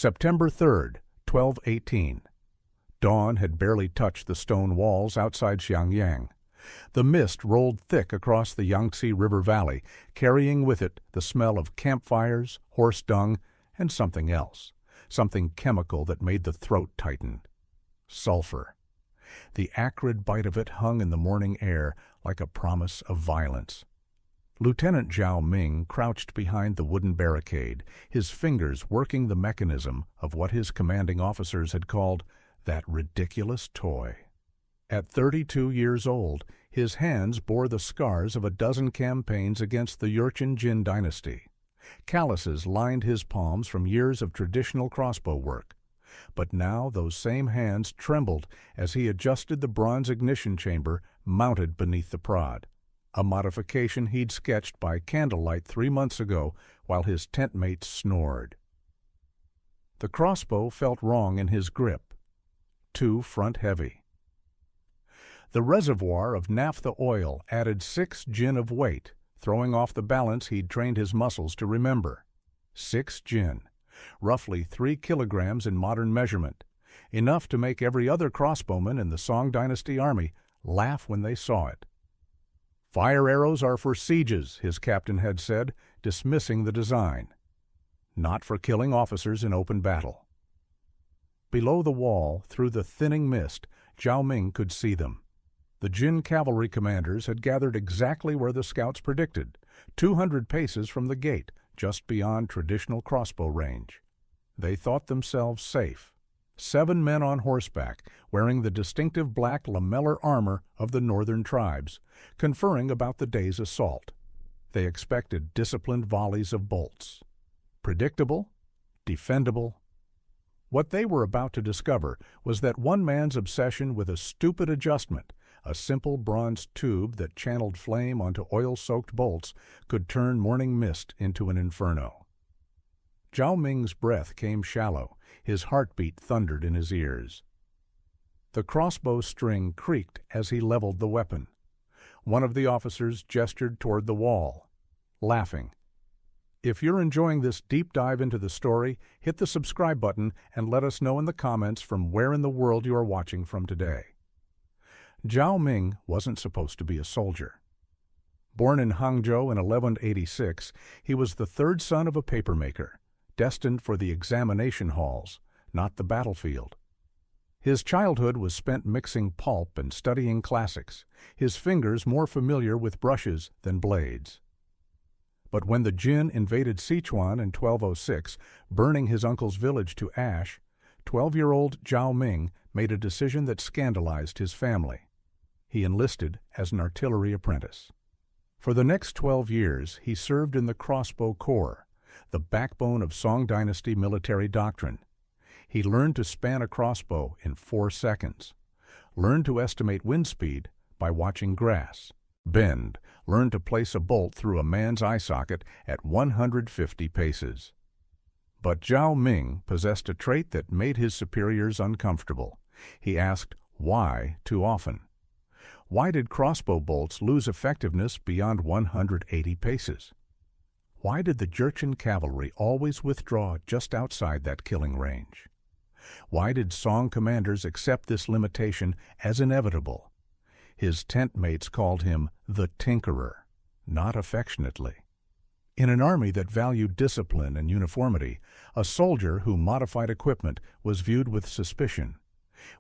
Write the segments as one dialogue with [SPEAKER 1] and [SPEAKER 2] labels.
[SPEAKER 1] September 3rd, 1218. Dawn had barely touched the stone walls outside Xiangyang. The mist rolled thick across the Yangtze River Valley, carrying with it the smell of campfires, horse dung, and something else, something chemical that made the throat tighten. Sulfur. The acrid bite of it hung in the morning air like a promise of violence. Lieutenant Zhao Ming crouched behind the wooden barricade, his fingers working the mechanism of what his commanding officers had called that ridiculous toy. At 32 years old, his hands bore the scars of a dozen campaigns against the Jurchen Jin dynasty. Calluses lined his palms from years of traditional crossbow work. But now those same hands trembled as he adjusted the bronze ignition chamber mounted beneath the prod, a modification he'd sketched by candlelight 3 months ago while his tent mates snored. The crossbow felt wrong in his grip, too front-heavy. The reservoir of naphtha oil added 6 jin of weight, throwing off the balance he'd trained his muscles to remember. 6 jin, roughly 3 kilograms in modern measurement, enough to make every other crossbowman in the Song Dynasty army laugh when they saw it. Fire arrows are for sieges, his captain had said, dismissing the design. Not for killing officers in open battle. Below the wall, through the thinning mist, Zhao Ming could see them. The Jin cavalry commanders had gathered exactly where the scouts predicted, 200 paces from the gate, just beyond traditional crossbow range. They thought themselves safe. 7 men on horseback, wearing the distinctive black lamellar armor of the northern tribes, conferring about the day's assault. They expected disciplined volleys of bolts. Predictable, defendable. What they were about to discover was that one man's obsession with a stupid adjustment, a simple bronze tube that channeled flame onto oil-soaked bolts, could turn morning mist into an inferno. Zhao Ming's breath came shallow, his heartbeat thundered in his ears. The crossbow string creaked as he leveled the weapon. One of the officers gestured toward the wall, laughing. If you're enjoying this deep dive into the story, hit the subscribe button and let us know in the comments from where in the world you are watching from today. Zhao Ming wasn't supposed to be a soldier. Born in Hangzhou in 1186, he was the 3rd son of a papermaker, destined for the examination halls, not the battlefield. His childhood was spent mixing pulp and studying classics, his fingers more familiar with brushes than blades. But when the Jin invaded Sichuan in 1206, burning his uncle's village to ash, 12-year-old Zhao Ming made a decision that scandalized his family. He enlisted as an artillery apprentice. For the next 12 years, he served in the Crossbow Corps, the backbone of Song Dynasty military doctrine. He learned to span a crossbow in 4 seconds, learned to estimate wind speed by watching grass, learned to place a bolt through a man's eye socket at 150 paces. But Zhao Ming possessed a trait that made his superiors uncomfortable. He asked why too often. Why did crossbow bolts lose effectiveness beyond 180 paces? Why did the Jurchen cavalry always withdraw just outside that killing range? Why did Song commanders accept this limitation as inevitable? His tent mates called him the Tinkerer, not affectionately. In an army that valued discipline and uniformity, a soldier who modified equipment was viewed with suspicion.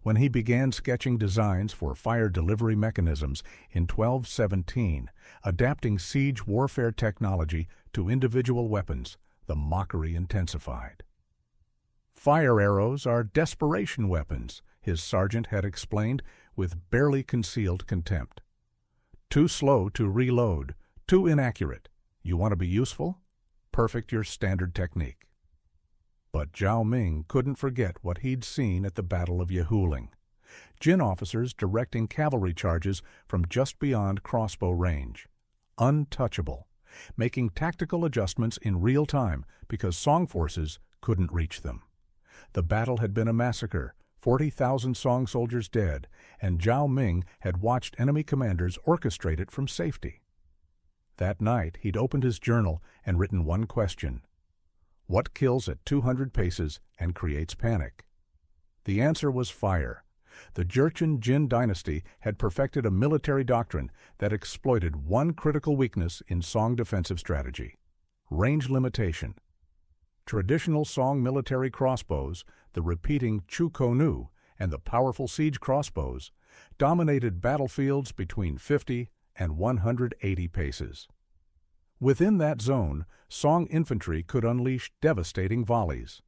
[SPEAKER 1] When he began sketching designs for fire delivery mechanisms in 1217, adapting siege warfare technology to individual weapons, the mockery intensified. Fire arrows are desperation weapons, his sergeant had explained with barely concealed contempt. Too slow to reload, too inaccurate. You want to be useful? Perfect your standard technique. But Zhao Ming couldn't forget what he'd seen at the Battle of Yehuling. Jin officers directing cavalry charges from just beyond crossbow range. Untouchable, making tactical adjustments in real time because Song forces couldn't reach them. The battle had been a massacre, 40,000 Song soldiers dead, and Zhao Ming had watched enemy commanders orchestrate it from safety. That night he'd opened his journal and written one question. What kills at 200 paces and creates panic? The answer was fire. The Jurchen Jin dynasty had perfected a military doctrine that exploited one critical weakness in Song defensive strategy: range limitation. Traditional Song military crossbows, the repeating Chu-ko-nu and the powerful siege crossbows, dominated battlefields between 50 and 180 paces. Within that zone, Song infantry could unleash devastating volleys.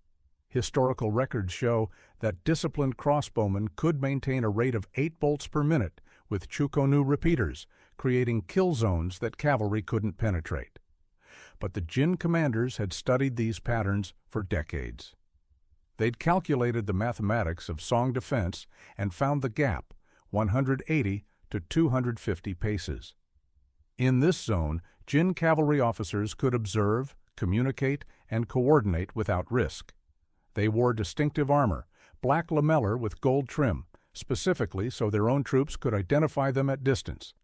[SPEAKER 1] Historical records show that disciplined crossbowmen could maintain a rate of 8 bolts per minute with Chu-ko-nu repeaters, creating kill zones that cavalry couldn't penetrate. But the Jin commanders had studied these patterns for decades. They'd calculated the mathematics of Song defense and found the gap, 180 to 250 paces. In this zone, Jin cavalry officers could observe, communicate, and coordinate without risk. They wore distinctive armor, black lamellar with gold trim, specifically so their own troops could identify them at distance.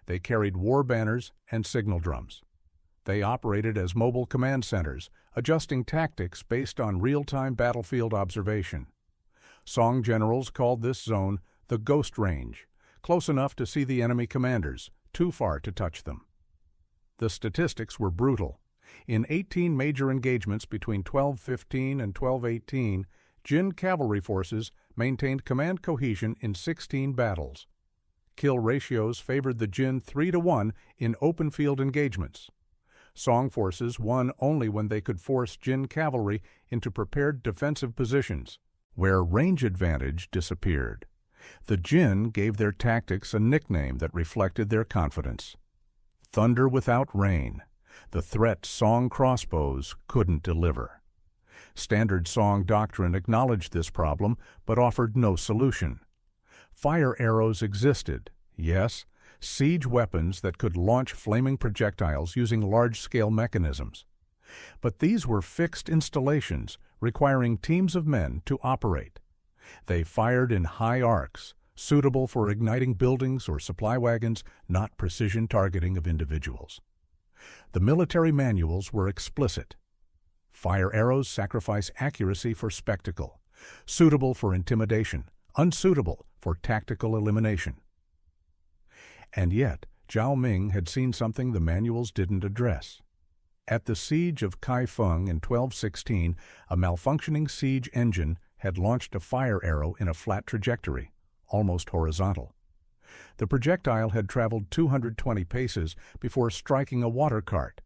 [SPEAKER 1] They carried war banners and signal drums. They operated as mobile command centers, adjusting tactics based on real-time battlefield observation. Song generals called this zone the Ghost Range, close enough to see the enemy commanders, too far to touch them. The statistics were brutal. In 18 major engagements between 1215 and 1218, Jin cavalry forces maintained command cohesion in 16 battles. Kill ratios favored the Jin 3-1 in open field engagements. Song forces won only when they could force Jin cavalry into prepared defensive positions, where range advantage disappeared. The Jin gave their tactics a nickname that reflected their confidence: thunder without rain, the threat Song crossbows couldn't deliver. Standard Song doctrine acknowledged this problem but offered no solution. Fire arrows existed, yes, siege weapons that could launch flaming projectiles using large-scale mechanisms. But these were fixed installations requiring teams of men to operate. They fired in high arcs, suitable for igniting buildings or supply wagons, not precision targeting of individuals. The military manuals were explicit. Fire arrows sacrifice accuracy for spectacle, suitable for intimidation, unsuitable for tactical elimination. And yet, Zhao Ming had seen something the manuals didn't address. At the siege of Kaifeng in 1216, a malfunctioning siege engine had launched a fire arrow in a flat trajectory, almost horizontal. The projectile had traveled 220 paces before striking a water cart.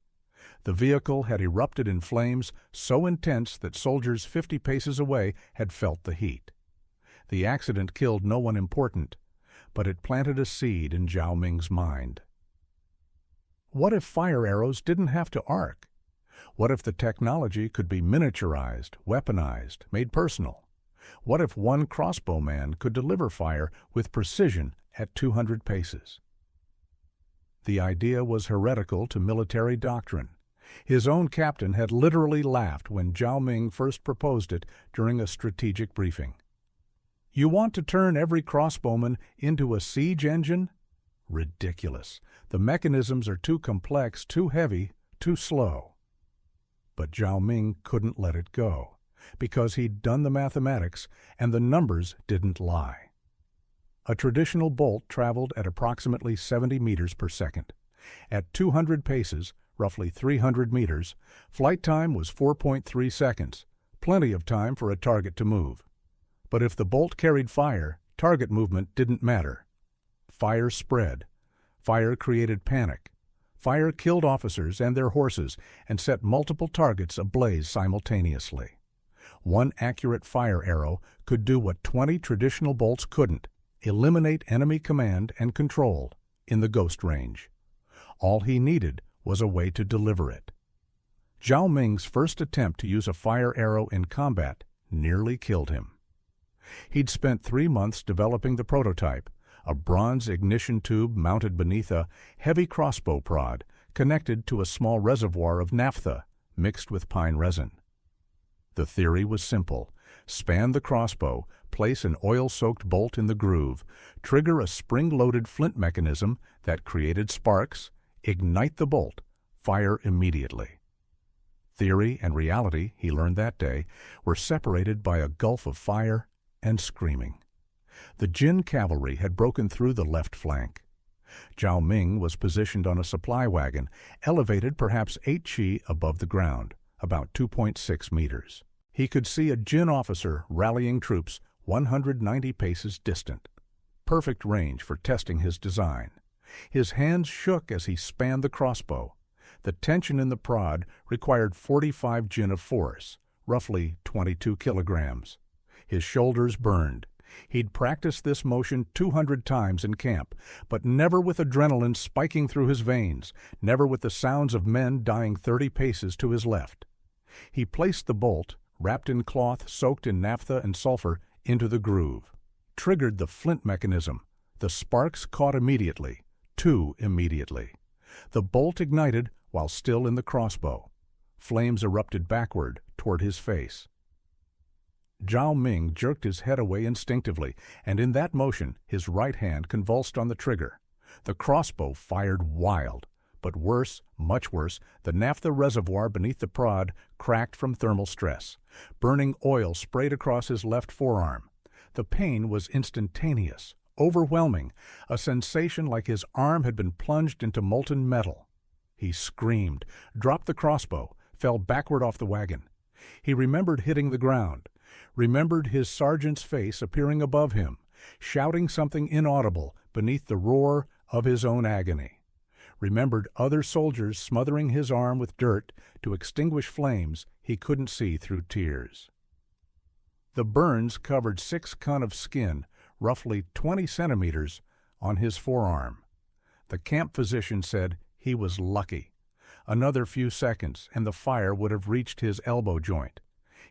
[SPEAKER 1] The vehicle had erupted in flames so intense that soldiers 50 paces away had felt the heat. The accident killed no one important, but it planted a seed in Zhao Ming's mind. What if fire arrows didn't have to arc? What if the technology could be miniaturized, weaponized, made personal? What if one crossbowman could deliver fire with precision at 200 paces? The idea was heretical to military doctrine. His own captain had literally laughed when Zhao Ming first proposed it during a strategic briefing. You want to turn every crossbowman into a siege engine? Ridiculous. The mechanisms are too complex, too heavy, too slow. But Zhao Ming couldn't let it go, because he'd done the mathematics and the numbers didn't lie. A traditional bolt traveled at approximately 70 meters per second. At 200 paces, roughly 300 meters, flight time was 4.3 seconds, plenty of time for a target to move. But if the bolt carried fire, target movement didn't matter. Fire spread. Fire created panic. Fire killed officers and their horses and set multiple targets ablaze simultaneously. One accurate fire arrow could do what 20 traditional bolts couldn't: eliminate enemy command and control in the Ghost Range. All he needed was a way to deliver it. Zhao Ming's first attempt to use a fire arrow in combat nearly killed him. He'd spent 3 months developing the prototype, a bronze ignition tube mounted beneath a heavy crossbow prod connected to a small reservoir of naphtha mixed with pine resin. The theory was simple: span the crossbow, place an oil-soaked bolt in the groove, trigger a spring-loaded flint mechanism that created sparks, ignite the bolt, fire immediately. Theory and reality, he learned that day, were separated by a gulf of fire and screaming. The Jin cavalry had broken through the left flank. Zhao Ming was positioned on a supply wagon, elevated perhaps 8 chi above the ground, about 2.6 meters. He could see a Jin officer rallying troops 190 paces distant. Perfect range for testing his design. His hands shook as he spanned the crossbow. The tension in the prod required 45 Jin of force, roughly 22 kilograms. His shoulders burned. He'd practiced this motion 200 times in camp, but never with adrenaline spiking through his veins, never with the sounds of men dying 30 paces to his left. He placed the bolt, wrapped in cloth soaked in naphtha and sulfur, into the groove. Triggered the flint mechanism. The sparks caught immediately, too immediately. The bolt ignited while still in the crossbow. Flames erupted backward toward his face. Zhao Ming jerked his head away instinctively, and in that motion his right hand convulsed on the trigger. The crossbow fired wild, but worse, much worse, the naphtha reservoir beneath the prod cracked from thermal stress. Burning oil sprayed across his left forearm. The pain was instantaneous, overwhelming, a sensation like his arm had been plunged into molten metal. He screamed, dropped the crossbow, fell backward off the wagon. He remembered hitting the ground, remembered his sergeant's face appearing above him, shouting something inaudible beneath the roar of his own agony. Remembered other soldiers smothering his arm with dirt to extinguish flames he couldn't see through tears. The burns covered 6 cun of skin, roughly 20 centimeters, on his forearm. The camp physician said he was lucky. Another few seconds and the fire would have reached his elbow joint.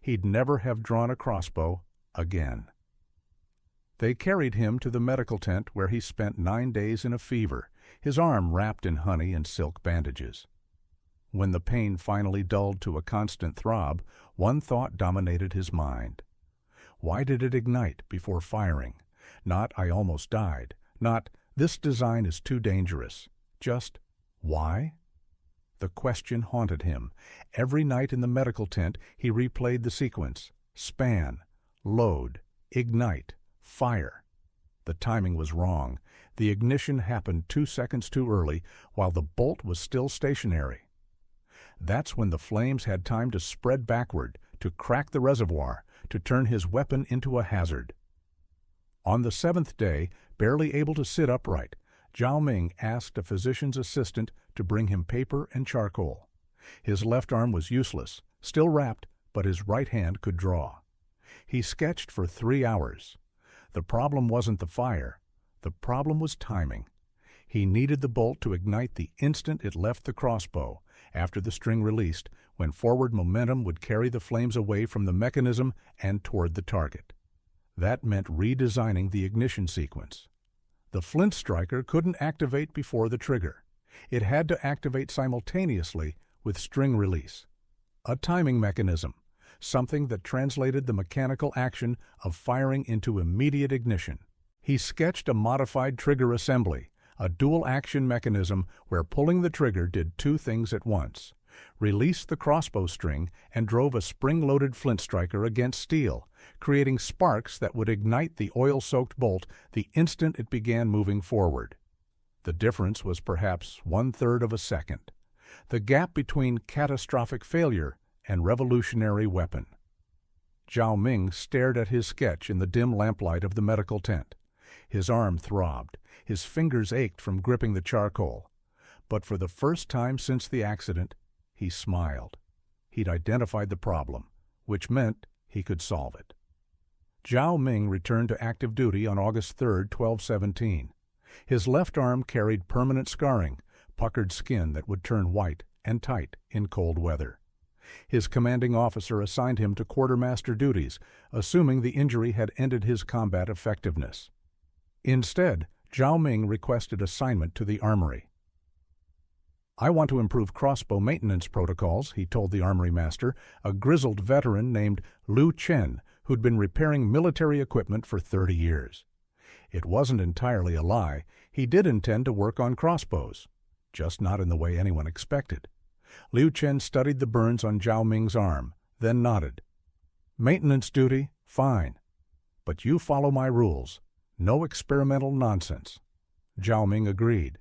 [SPEAKER 1] He'd never have drawn a crossbow again. They carried him to the medical tent where he spent 9 days in a fever, his arm wrapped in honey and silk bandages. When the pain finally dulled to a constant throb, one thought dominated his mind. Why did it ignite before firing? Not, "I almost died." Not, "This design is too dangerous." Just, why? The question haunted him. Every night in the medical tent he replayed the sequence. Span, load, ignite, fire. The timing was wrong. The ignition happened 2 seconds too early, while the bolt was still stationary. That's when the flames had time to spread backward, to crack the reservoir, to turn his weapon into a hazard. On the 7th day, barely able to sit upright, Zhao Ming asked a physician's assistant to bring him paper and charcoal. His left arm was useless, still wrapped, but his right hand could draw. He sketched for 3 hours. The problem wasn't the fire. The problem was timing. He needed the bolt to ignite the instant it left the crossbow, after the string released, when forward momentum would carry the flames away from the mechanism and toward the target. That meant redesigning the ignition sequence. The flint striker couldn't activate before the trigger. It had to activate simultaneously with string release. A timing mechanism, something that translated the mechanical action of firing into immediate ignition. He sketched a modified trigger assembly, a dual-action mechanism where pulling the trigger did 2 things at once: released the crossbow string and drove a spring-loaded flint striker against steel, creating sparks that would ignite the oil-soaked bolt the instant it began moving forward. The difference was perhaps 1/3 of a second, the gap between catastrophic failure and revolutionary weapon. Zhao Ming stared at his sketch in the dim lamplight of the medical tent. His arm throbbed, his fingers ached from gripping the charcoal. But for the first time since the accident, he smiled. He'd identified the problem, which meant he could solve it. Zhao Ming returned to active duty on August 3, 1217. His left arm carried permanent scarring, puckered skin that would turn white and tight in cold weather. His commanding officer assigned him to quartermaster duties, assuming the injury had ended his combat effectiveness. Instead, Zhao Ming requested assignment to the armory. "I want to improve crossbow maintenance protocols," he told the armory master, a grizzled veteran named Liu Chen, who'd been repairing military equipment for 30 years. It wasn't entirely a lie. He did intend to work on crossbows, just not in the way anyone expected. Liu Chen studied the burns on Zhao Ming's arm, then nodded. "Maintenance duty, fine. But you follow my rules. No experimental nonsense." Zhao Ming agreed,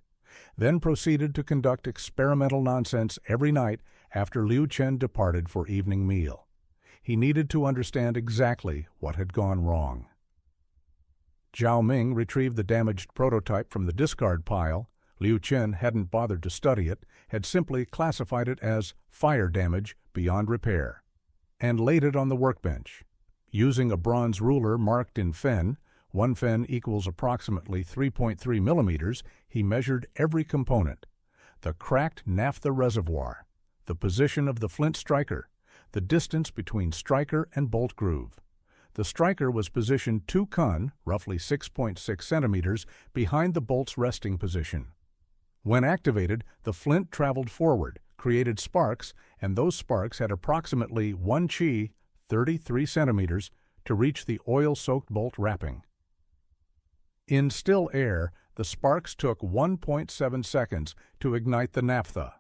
[SPEAKER 1] then proceeded to conduct experimental nonsense every night after Liu Chen departed for evening meal. He needed to understand exactly what had gone wrong. Zhao Ming retrieved the damaged prototype from the discard pile. Liu Chen hadn't bothered to study it, had simply classified it as fire damage beyond repair, and laid it on the workbench. Using a bronze ruler marked in fen, 1 fen equals approximately 3.3 millimeters, he measured every component: the cracked naphtha reservoir, the position of the flint striker, the distance between striker and bolt groove. The striker was positioned 2 kun, roughly 6.6 centimeters, behind the bolt's resting position. When activated, the flint traveled forward, created sparks, and those sparks had approximately 1 chi, 33 centimeters, to reach the oil-soaked bolt wrapping. In still air, the sparks took 1.7 seconds to ignite the naphtha.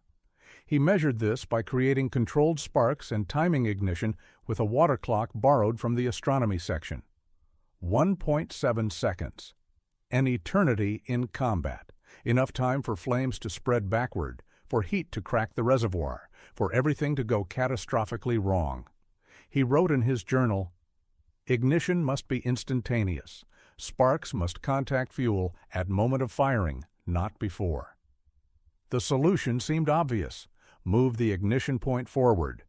[SPEAKER 1] He measured this by creating controlled sparks and timing ignition with a water clock borrowed from the astronomy section. 1.7 seconds. An eternity in combat. Enough time for flames to spread backward, for heat to crack the reservoir, for everything to go catastrophically wrong. He wrote in his journal, "Ignition must be instantaneous. Sparks must contact fuel at moment of firing, not before." The solution seemed obvious. Move the ignition point forward.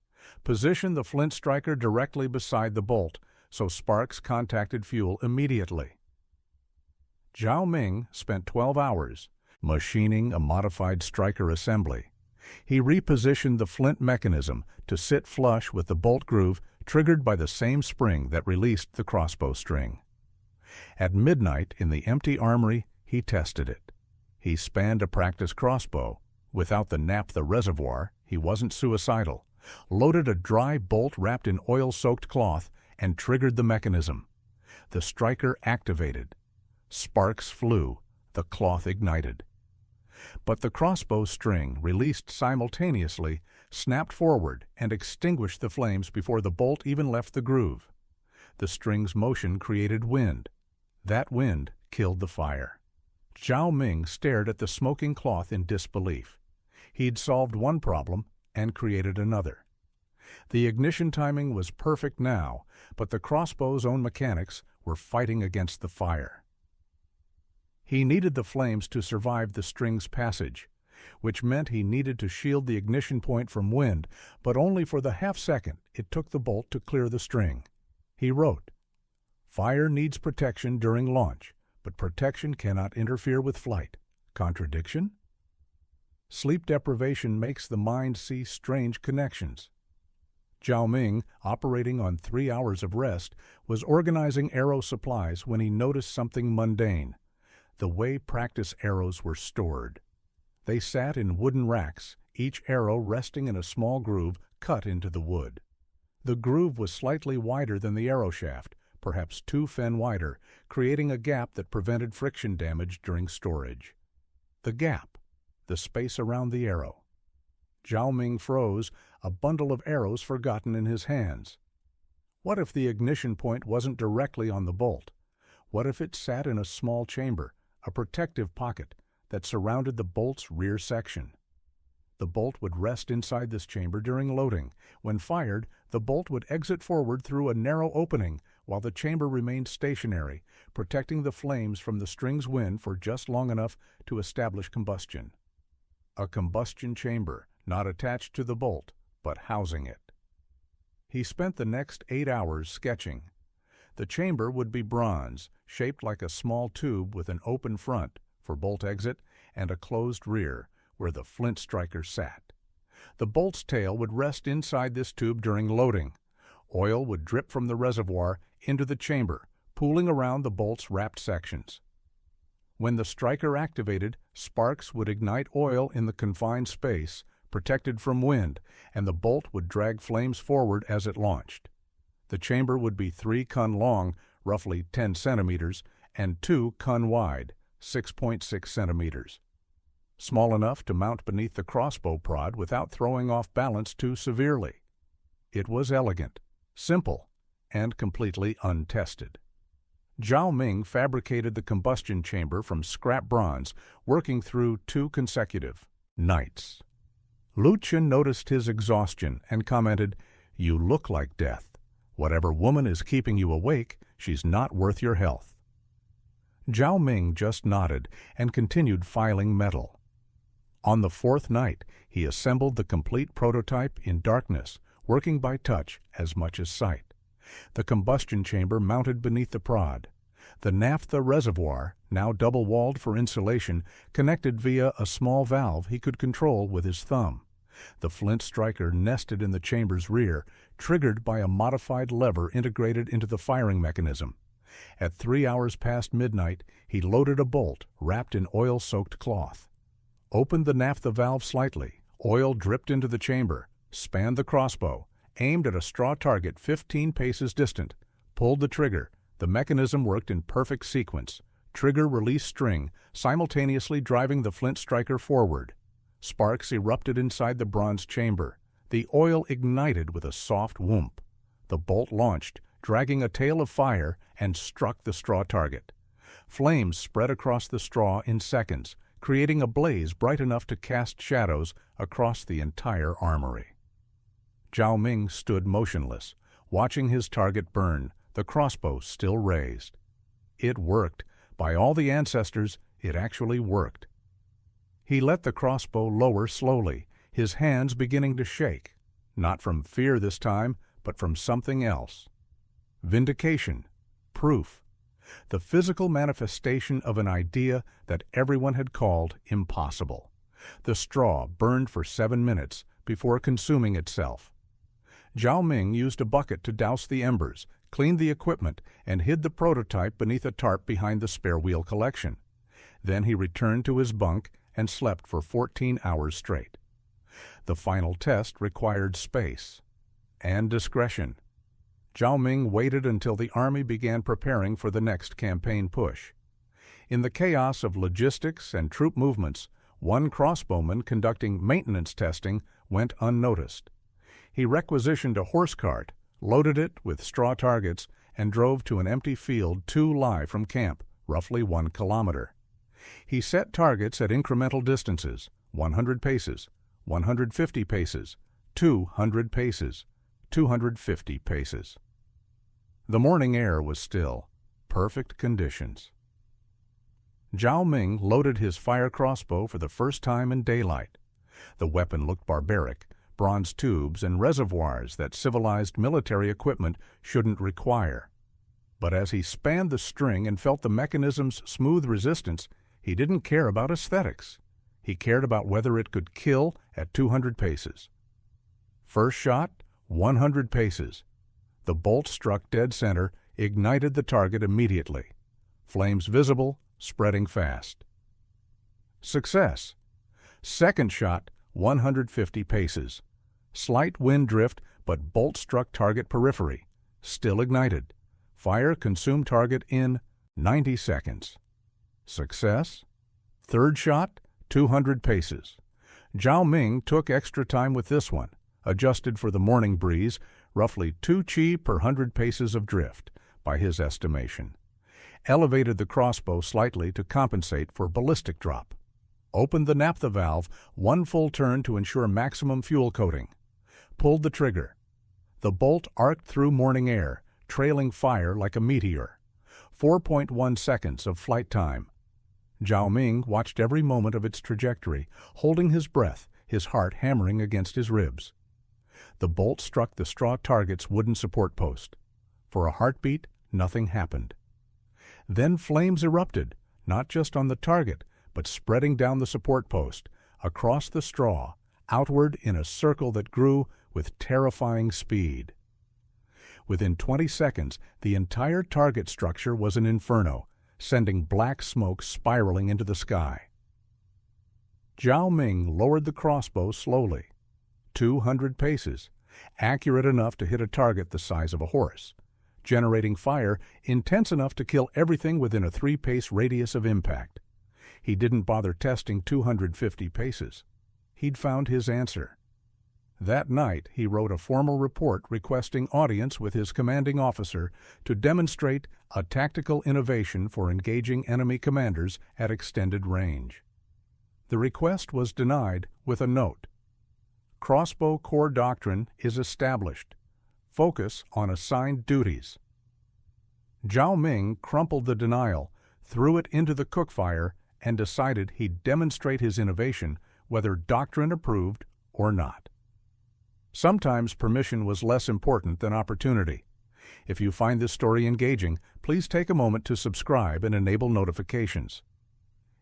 [SPEAKER 1] Position the flint striker directly beside the bolt, so sparks contacted fuel immediately. Zhao Ming spent 12 hours machining a modified striker assembly. He repositioned the flint mechanism to sit flush with the bolt groove triggered by the same spring that released the crossbow string. At midnight in the empty armory, he tested it. He spanned a practice crossbow. Without the naphtha reservoir, he wasn't suicidal. Loaded a dry bolt wrapped in oil-soaked cloth and triggered the mechanism. The striker activated. Sparks flew. The cloth ignited. But the crossbow string, released simultaneously, snapped forward and extinguished the flames before the bolt even left the groove. The string's motion created wind. That wind killed the fire. Zhao Ming stared at the smoking cloth in disbelief. He'd solved one problem and created another. The ignition timing was perfect now, but the crossbow's own mechanics were fighting against the fire. He needed the flames to survive the string's passage, which meant he needed to shield the ignition point from wind, but only for the half-second it took the bolt to clear the string. He wrote, "Fire needs protection during launch, but protection cannot interfere with flight. Contradiction? Sleep deprivation makes the mind see strange connections." Zhao Ming, operating on 3 hours of rest, was organizing arrow supplies when he noticed something mundane: the way practice arrows were stored. They sat in wooden racks, each arrow resting in a small groove cut into the wood. The groove was slightly wider than the arrow shaft, perhaps 2 fen wider, creating a gap that prevented friction damage during storage. The gap, the space around the arrow. Zhao Ming froze, a bundle of arrows forgotten in his hands. What if the ignition point wasn't directly on the bolt? What if it sat in a small chamber, a protective pocket, that surrounded the bolt's rear section? The bolt would rest inside this chamber during loading. When fired, the bolt would exit forward through a narrow opening, while the chamber remained stationary, protecting the flames from the string's wind for just long enough to establish combustion. A combustion chamber, not attached to the bolt, but housing it. He spent the next 8 hours sketching. The chamber would be bronze, shaped like a small tube with an open front for bolt exit and a closed rear, where the flint striker sat. The bolt's tail would rest inside this tube during loading. Oil would drip from the reservoir into the chamber, pooling around the bolt's wrapped sections. When the striker activated, sparks would ignite oil in the confined space, protected from wind, and the bolt would drag flames forward as it launched. The chamber would be 3 kun long, roughly 10 centimeters, and 2 kun wide, 6.6 centimeters. small enough to mount beneath the crossbow prod without throwing off balance too severely. It was elegant, simple, and completely untested. Zhao Ming fabricated the combustion chamber from scrap bronze, working through 2 consecutive nights. Lu Chen noticed his exhaustion and commented, "You look like death. Whatever woman is keeping you awake, she's not worth your health." Zhao Ming just nodded and continued filing metal. On the 4th night, he assembled the complete prototype in darkness, working by touch as much as sight. The combustion chamber mounted beneath the prod. The naphtha reservoir, now double-walled for insulation, connected via a small valve he could control with his thumb. The flint striker nested in the chamber's rear, triggered by a modified lever integrated into the firing mechanism. At 3 hours past midnight, he loaded a bolt wrapped in oil-soaked cloth. Opened the naphtha valve slightly, oil dripped into the chamber, spanned the crossbow, aimed at a straw target 15 paces distant, pulled the trigger. The mechanism worked in perfect sequence, trigger-release string simultaneously driving the flint striker forward. Sparks erupted inside the bronze chamber. The oil ignited with a soft whoomp. The bolt launched, dragging a tail of fire, and struck the straw target. Flames spread across the straw in seconds, creating a blaze bright enough to cast shadows across the entire armory. Zhao Ming stood motionless, watching his target burn, the crossbow still raised. It worked. By all the ancestors, it actually worked. He let the crossbow lower slowly, his hands beginning to shake, not from fear this time, but from something else. Vindication, proof, the physical manifestation of an idea that everyone had called impossible. The straw burned for 7 minutes before consuming itself. Zhao Ming used a bucket to douse the embers, cleaned the equipment, and hid the prototype beneath a tarp behind the spare wheel collection. Then he returned to his bunk and slept for 14 hours straight. The final test required space and discretion. Zhao Ming waited until the army began preparing for the next campaign push. In the chaos of logistics and troop movements, one crossbowman conducting maintenance testing went unnoticed. He requisitioned a horse cart, loaded it with straw targets, and drove to an empty field 2 li from camp, roughly 1 kilometer. He set targets at incremental distances, 100 paces, 150 paces, 200 paces, 250 paces. The morning air was still, perfect conditions. Zhao Ming loaded his fire crossbow for the first time in daylight. The weapon looked barbaric, bronze tubes and reservoirs that civilized military equipment shouldn't require. But as he spanned the string and felt the mechanism's smooth resistance, he didn't care about aesthetics. He cared about whether it could kill at 200 paces. First shot, 100 paces. The bolt struck dead center, ignited the target immediately. Flames visible, spreading fast. Success. Second shot, 150 paces. Slight wind drift, but bolt struck target periphery. Still ignited. Fire consumed target in 90 seconds. Success. Third shot, 200 paces. Zhao Ming took extra time with this one, adjusted for the morning breeze, roughly 2 chi per 100 paces of drift, by his estimation. Elevated the crossbow slightly to compensate for ballistic drop. Opened the naphtha valve 1 full turn to ensure maximum fuel coating. Pulled the trigger. The bolt arced through morning air, trailing fire like a meteor. 4.1 seconds of flight time. Zhao Ming watched every moment of its trajectory, holding his breath, his heart hammering against his ribs. The bolt struck the straw target's wooden support post. For a heartbeat, nothing happened. Then flames erupted, not just on the target, but spreading down the support post, across the straw, outward in a circle that grew with terrifying speed. Within 20 seconds, the entire target structure was an inferno, sending black smoke spiraling into the sky. Zhao Ming lowered the crossbow slowly. 200 paces, accurate enough to hit a target the size of a horse, generating fire intense enough to kill everything within a 3-pace radius of impact. He didn't bother testing 250 paces. He'd found his answer. That night, he wrote a formal report requesting audience with his commanding officer to demonstrate a tactical innovation for engaging enemy commanders at extended range. The request was denied with a note. Crossbow core doctrine is established. Focus on assigned duties. Zhao Ming crumpled the denial, threw it into the cook fire, and decided he'd demonstrate his innovation, whether doctrine approved or not. Sometimes permission was less important than opportunity. If you find this story engaging, please take a moment to subscribe and enable notifications.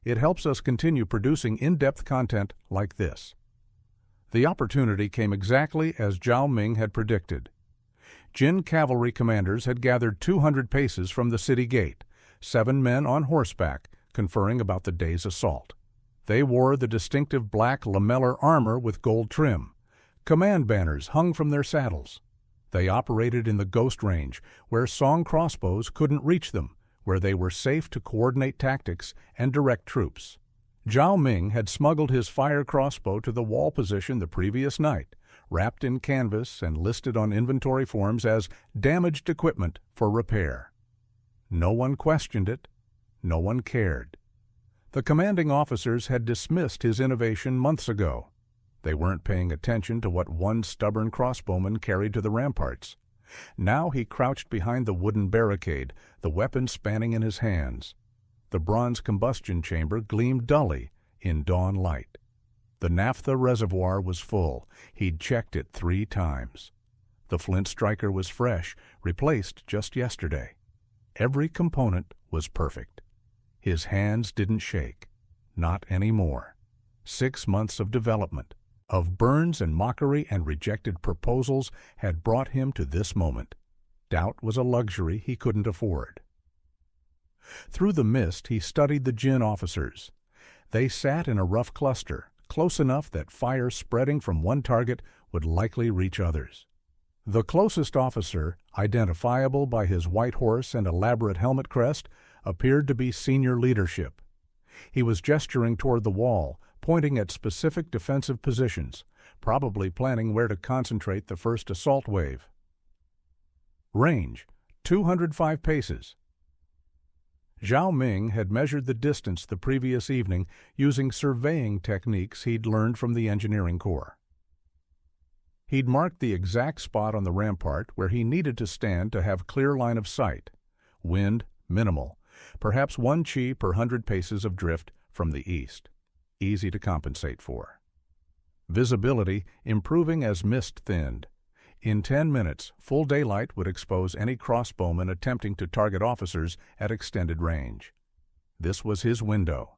[SPEAKER 1] It helps us continue producing in-depth content like this. The opportunity came exactly as Zhao Ming had predicted. Jin cavalry commanders had gathered 200 paces from the city gate, 7 men on horseback, conferring about the day's assault. They wore the distinctive black lamellar armor with gold trim. Command banners hung from their saddles. They operated in the Ghost Range, where Song crossbows couldn't reach them, where they were safe to coordinate tactics and direct troops. Zhao Ming had smuggled his fire crossbow to the wall position the previous night, wrapped in canvas and listed on inventory forms as damaged equipment for repair. No one questioned it. No one cared. The commanding officers had dismissed his innovation months ago. They weren't paying attention to what one stubborn crossbowman carried to the ramparts. Now he crouched behind the wooden barricade, the weapon spanning in his hands. The bronze combustion chamber gleamed dully in dawn light. The naphtha reservoir was full. He'd checked it 3 times. The flint striker was fresh, replaced just yesterday. Every component was perfect. His hands didn't shake. Not anymore. 6 months of development, of burns and mockery and rejected proposals, had brought him to this moment. Doubt was a luxury he couldn't afford. Through the mist, he studied the Jin officers. They sat in a rough cluster, close enough that fire spreading from one target would likely reach others. The closest officer, identifiable by his white horse and elaborate helmet crest, appeared to be senior leadership. He was gesturing toward the wall, pointing at specific defensive positions, probably planning where to concentrate the first assault wave. Range, 205 paces. Zhao Ming had measured the distance the previous evening using surveying techniques he'd learned from the engineering corps. He'd marked the exact spot on the rampart where he needed to stand to have clear line of sight. Wind, minimal. Perhaps 1 chi per 100 paces of drift from the east. Easy to compensate for. Visibility improving as mist thinned. In 10 minutes, full daylight would expose any crossbowman attempting to target officers at extended range. This was his window.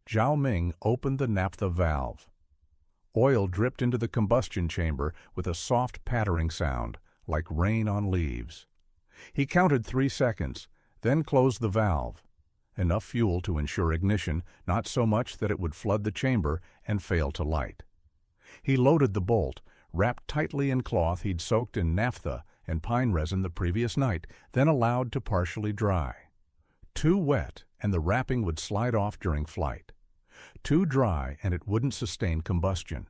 [SPEAKER 1] Zhao Ming opened the naphtha valve. Oil dripped into the combustion chamber with a soft pattering sound, like rain on leaves. He counted 3 seconds, then closed the valve. Enough fuel to ensure ignition, not so much that it would flood the chamber and fail to light. He loaded the bolt, wrapped tightly in cloth he'd soaked in naphtha and pine resin the previous night, then allowed to partially dry. Too wet, and the wrapping would slide off during flight. Too dry, and it wouldn't sustain combustion.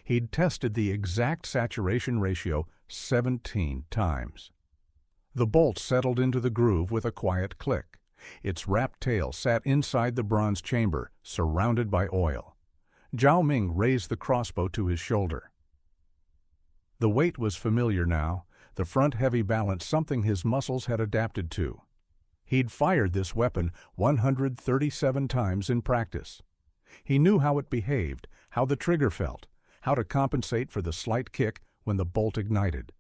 [SPEAKER 1] He'd tested the exact saturation ratio 17 times. The bolt settled into the groove with a quiet click. Its wrapped tail sat inside the bronze chamber, surrounded by oil. Zhao Ming raised the crossbow to his shoulder. The weight was familiar now, the front heavy balance something his muscles had adapted to. He'd fired this weapon 137 times in practice. He knew how it behaved, how the trigger felt, how to compensate for the slight kick when the bolt ignited.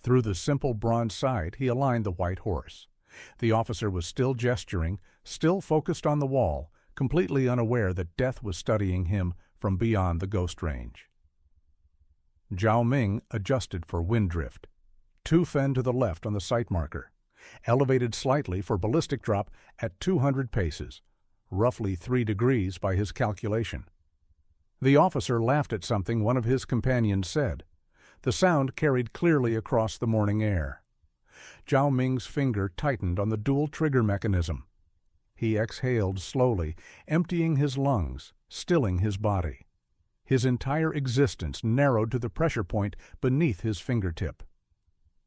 [SPEAKER 1] Through the simple bronze sight, he aligned the white horse. The officer was still gesturing, still focused on the wall, completely unaware that death was studying him from beyond the Ghost Range. Zhao Ming adjusted for wind drift. 2 fen to the left on the sight marker. Elevated slightly for ballistic drop at 200 paces, roughly 3 degrees by his calculation. The officer laughed at something one of his companions said. The sound carried clearly across the morning air. Zhao Ming's finger tightened on the dual trigger mechanism. He exhaled slowly, emptying his lungs, stilling his body. His entire existence narrowed to the pressure point beneath his fingertip.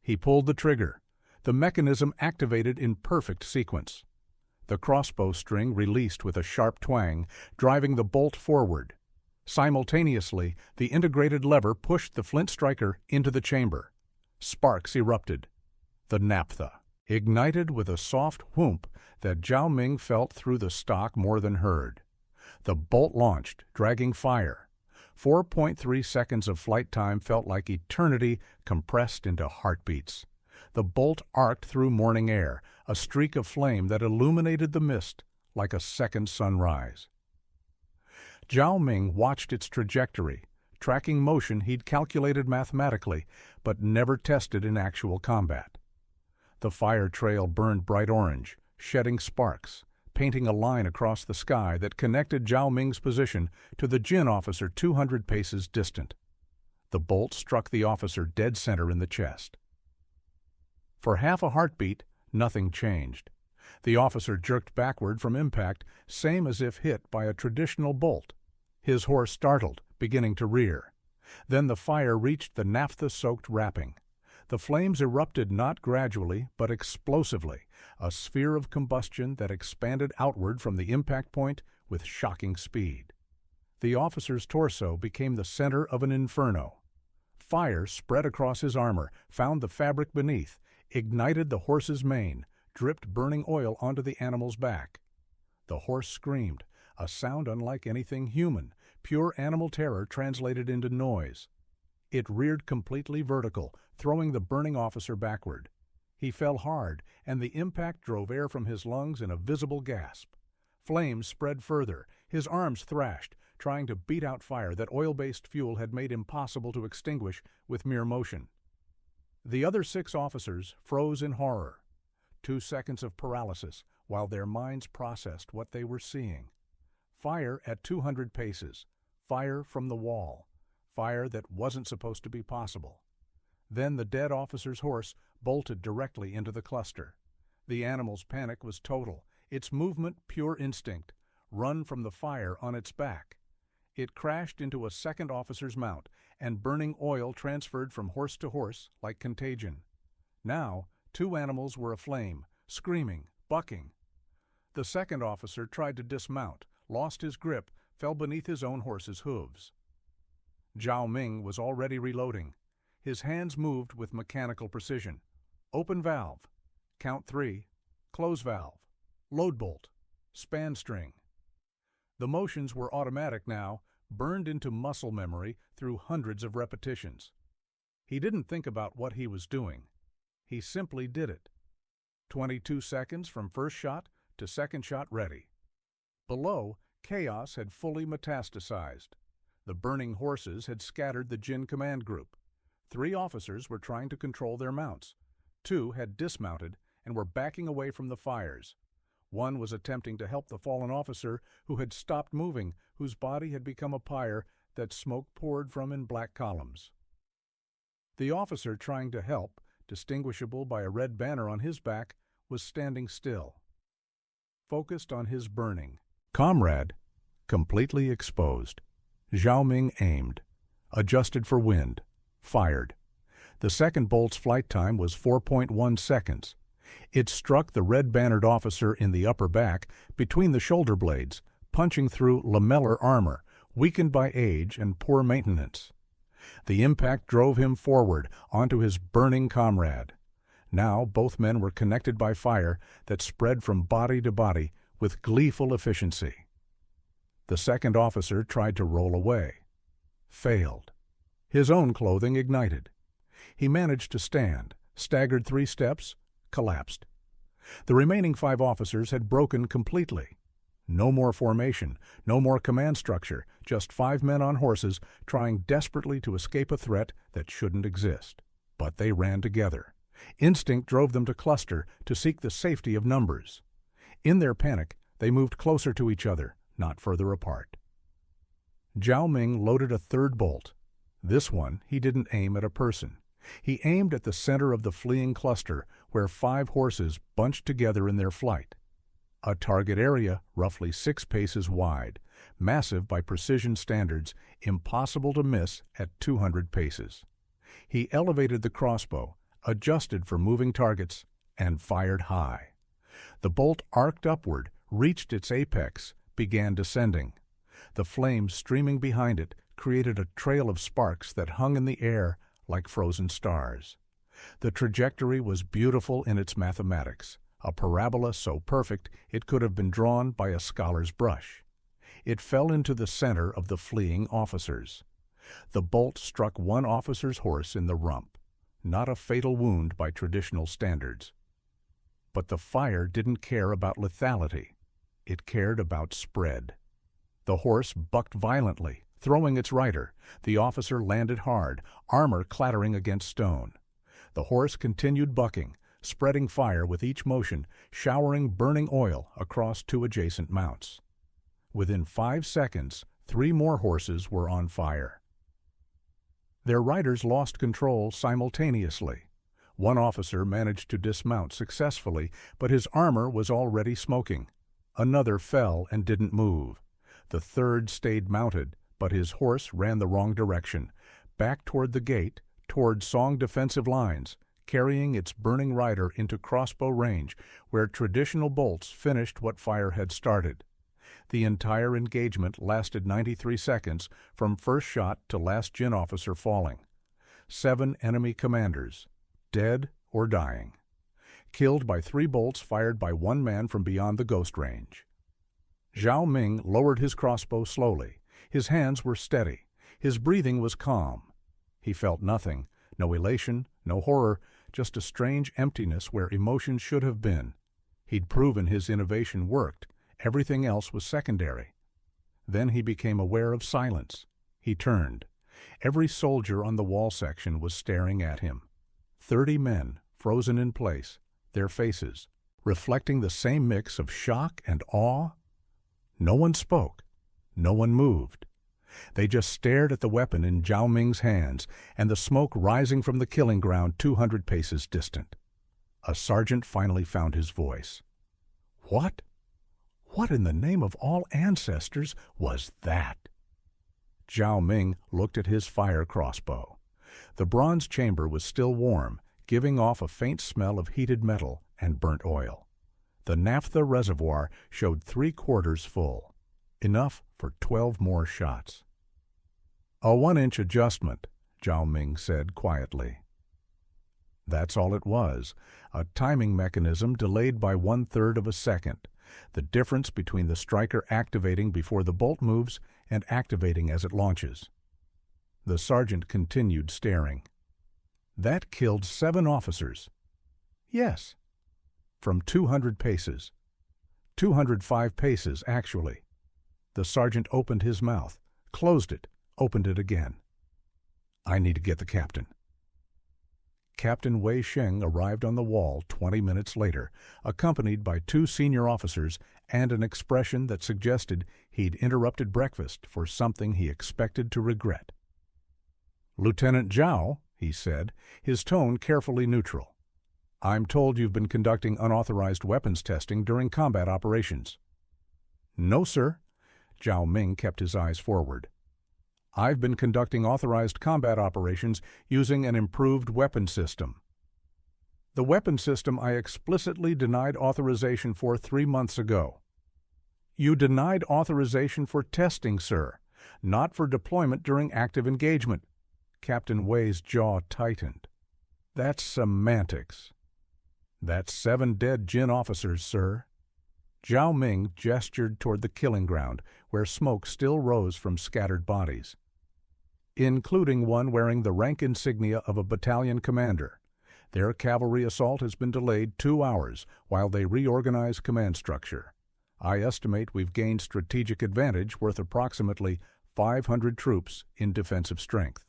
[SPEAKER 1] He pulled the trigger, the mechanism activated in perfect sequence. The crossbow string released with a sharp twang, driving the bolt forward. Simultaneously, the integrated lever pushed the flint striker into the chamber. Sparks erupted. The naphtha ignited with a soft whoomp that Zhao Ming felt through the stock more than heard. The bolt launched, dragging fire. 4.3 seconds of flight time felt like eternity compressed into heartbeats. The bolt arced through morning air, a streak of flame that illuminated the mist like a second sunrise. Zhao Ming watched its trajectory, tracking motion he'd calculated mathematically, but never tested in actual combat. The fire trail burned bright orange, shedding sparks, painting a line across the sky that connected Zhao Ming's position to the Jin officer 200 paces distant. The bolt struck the officer dead center in the chest. For half a heartbeat, nothing changed. The officer jerked backward from impact, same as if hit by a traditional bolt. His horse startled, beginning to rear. Then the fire reached the naphtha-soaked wrapping. The flames erupted not gradually, but explosively, a sphere of combustion that expanded outward from the impact point with shocking speed. The officer's torso became the center of an inferno. Fire spread across his armor, found the fabric beneath, ignited the horse's mane, dripped burning oil onto the animal's back. The horse screamed, a sound unlike anything human, pure animal terror translated into noise. It reared completely vertical, throwing the burning officer backward. He fell hard, and the impact drove air from his lungs in a visible gasp. Flames spread further, his arms thrashed, trying to beat out fire that oil-based fuel had made impossible to extinguish with mere motion. The other 6 officers froze in horror. 2 seconds of paralysis while their minds processed what they were seeing. Fire at 200 paces, fire from the wall, fire that wasn't supposed to be possible. Then the dead officer's horse bolted directly into the cluster. The animal's panic was total, its movement pure instinct, run from the fire on its back. It crashed into a second officer's mount, and burning oil transferred from horse to horse like contagion. Now, 2 animals were aflame, screaming, bucking. The second officer tried to dismount, lost his grip, fell beneath his own horse's hooves. Zhao Ming was already reloading. His hands moved with mechanical precision. Open valve, count 3, close valve, load bolt, span string. The motions were automatic now, burned into muscle memory through hundreds of repetitions. He didn't think about what he was doing. He simply did it. 22 seconds from first shot to second shot ready. Below, chaos had fully metastasized. The burning horses had scattered the Jin command group. 3 officers were trying to control their mounts. 2 had dismounted and were backing away from the fires. 1 was attempting to help the fallen officer who had stopped moving, whose body had become a pyre that smoke poured from in black columns. The officer trying to help, distinguishable by a red banner on his back, was standing still, focused on his burning comrade, completely exposed. Zhao Ming aimed, adjusted for wind, fired. The second bolt's flight time was 4.1 seconds. It struck the red-bannered officer in the upper back, between the shoulder blades, punching through lamellar armor, weakened by age and poor maintenance. The impact drove him forward, onto his burning comrade. Now both men were connected by fire that spread from body to body with gleeful efficiency. The second officer tried to roll away. Failed. His own clothing ignited. He managed to stand, staggered 3 steps, collapsed. The remaining 5 officers had broken completely. No more formation, no more command structure, just 5 men on horses trying desperately to escape a threat that shouldn't exist. But they ran together. Instinct drove them to cluster, to seek the safety of numbers. In their panic, they moved closer to each other, not further apart. Zhao Ming loaded a 3rd bolt. This one he didn't aim at a person. He aimed at the center of the fleeing cluster, where 5 horses bunched together in their flight. A target area roughly 6 paces wide, massive by precision standards, impossible to miss at 200 paces. He elevated the crossbow, adjusted for moving targets, and fired high. The bolt arced upward, reached its apex, began descending. The flames streaming behind it created a trail of sparks that hung in the air like frozen stars. The trajectory was beautiful in its mathematics, a parabola so perfect it could have been drawn by a scholar's brush. It fell into the center of the fleeing officers. The bolt struck one officer's horse in the rump, not a fatal wound by traditional standards. But the fire didn't care about lethality. It cared about spread. The horse bucked violently, throwing its rider. The officer landed hard, armor clattering against stone. The horse continued bucking, spreading fire with each motion, showering burning oil across 2 adjacent mounts. Within 5 seconds, 3 more horses were on fire. Their riders lost control simultaneously. One officer managed to dismount successfully, but his armor was already smoking. Another fell and didn't move. The third stayed mounted, but his horse ran the wrong direction, back toward the gate, toward Song defensive lines, carrying its burning rider into crossbow range, where traditional bolts finished what fire had started. The entire engagement lasted 93 seconds, from first shot to last Jin officer falling. 7 enemy commanders, dead or dying, killed by 3 bolts fired by 1 man from beyond the ghost range. Zhao Ming lowered his crossbow slowly. His hands were steady. His breathing was calm. He felt nothing, no elation, no horror, just a strange emptiness where emotion should have been. He'd proven his innovation worked. Everything else was secondary. Then he became aware of silence. He turned. Every soldier on the wall section was staring at him. 30 men, frozen in place, their faces, reflecting the same mix of shock and awe. No one spoke. No one moved. They just stared at the weapon in Zhao Ming's hands and the smoke rising from the killing ground 200 paces distant. A sergeant finally found his voice. What? What in the name of all ancestors was that? Zhao Ming looked at his fire crossbow. The bronze chamber was still warm, giving off a faint smell of heated metal and burnt oil. The naphtha reservoir showed 3/4 full, enough for 12 more shots. A 1-inch adjustment, Zhao Ming said quietly. That's all it was, a timing mechanism delayed by 1/3 of a second, the difference between the striker activating before the bolt moves and activating as it launches. The sergeant continued staring. That killed 7 officers. Yes. From 200 paces. 205 paces, actually. The sergeant opened his mouth, closed it, opened it again. I need to get the captain. Captain Wei Sheng arrived on the wall 20 minutes later, accompanied by 2 senior officers and an expression that suggested he'd interrupted breakfast for something he expected to regret. Lieutenant Zhao, he said, his tone carefully neutral. I'm told you've been conducting unauthorized weapons testing during combat operations. No, sir. Zhao Ming kept his eyes forward. I've been conducting authorized combat operations using an improved weapon system. The weapon system I explicitly denied authorization for 3 months ago. You denied authorization for testing, sir, not for deployment during active engagement. Captain Wei's jaw tightened. That's semantics. That's 7 dead Jin officers, sir. Zhao Ming gestured toward the killing ground, where smoke still rose from scattered bodies, including one wearing the rank insignia of a battalion commander. Their cavalry assault has been delayed 2 hours while they reorganize command structure. I estimate we've gained strategic advantage worth approximately 500 troops in defensive strength.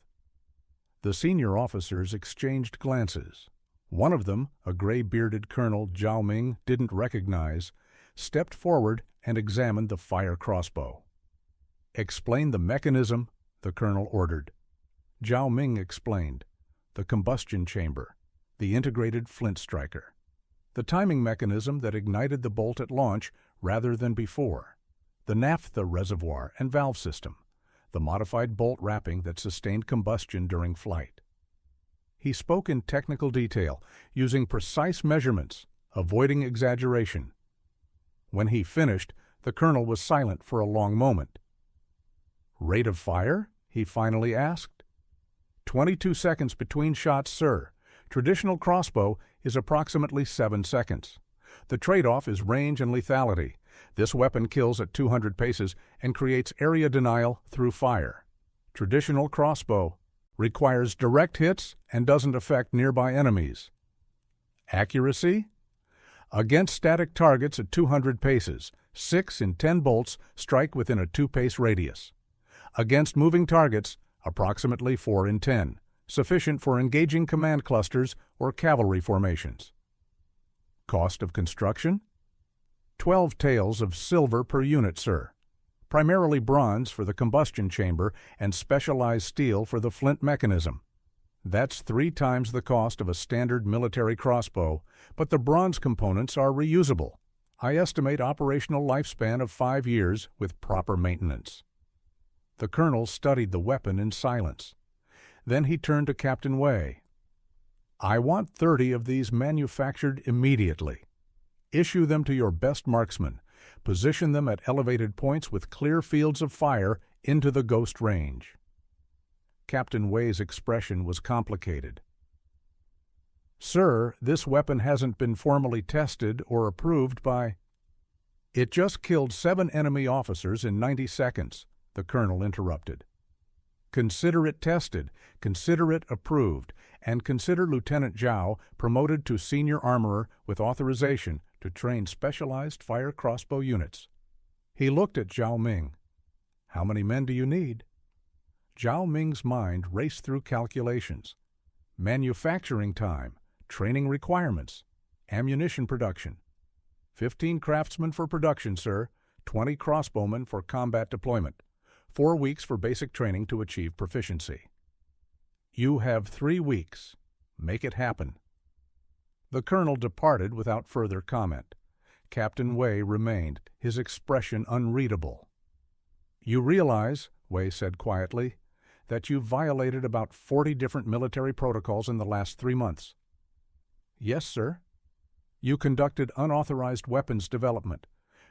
[SPEAKER 1] The senior officers exchanged glances. One of them, a gray-bearded colonel Zhao Ming didn't recognize, stepped forward and examined the fire crossbow. Explain the mechanism, the colonel ordered. Zhao Ming explained. The combustion chamber, the integrated flint striker. the timing mechanism that ignited the bolt at launch rather than before, the naphtha reservoir and valve system, the modified bolt wrapping that sustained combustion during flight. He spoke in technical detail, using precise measurements, avoiding exaggeration. When he finished, the colonel was silent for a long moment. "Rate of fire?" he finally asked. 22 seconds between shots, sir. Traditional crossbow is approximately 7 seconds. The trade-off is range and lethality. This weapon kills at 200 paces and creates area denial through fire. Traditional crossbow requires direct hits and doesn't affect nearby enemies. Accuracy? Against static targets at 200 paces, 6 in 10 bolts strike within a 2-pace radius. Against moving targets, approximately 4 in 10, sufficient for engaging command clusters or cavalry formations. Cost of construction? 12 taels of silver per unit, sir. Primarily bronze for the combustion chamber and specialized steel for the flint mechanism. That's 3 times the cost of a standard military crossbow, but the bronze components are reusable. I estimate operational lifespan of 5 years with proper maintenance. The colonel studied the weapon in silence. Then he turned to Captain Way. "I want 30 of these manufactured immediately. Issue them to your best marksmen. Position them at elevated points with clear fields of fire into the ghost range." Captain Way's expression was complicated. "Sir, this weapon hasn't been formally tested or approved by—" "It just killed 7 enemy officers in 90 seconds, the colonel interrupted. "Consider it tested, consider it approved, and consider Lieutenant Zhao promoted to senior armorer with authorization to train specialized fire crossbow units." He looked at Zhao Ming. "How many men do you need?" Zhao Ming's mind raced through calculations. Manufacturing time, training requirements, ammunition production. 15 craftsmen for production, sir. 20 crossbowmen for combat deployment. 4 weeks for basic training to achieve proficiency. "You have 3 weeks. Make it happen." The colonel departed without further comment. Captain Way remained, his expression unreadable. "You realize," Way said quietly, "that you've violated about 40 different military protocols in the last 3 months." "Yes, sir." "You conducted unauthorized weapons development.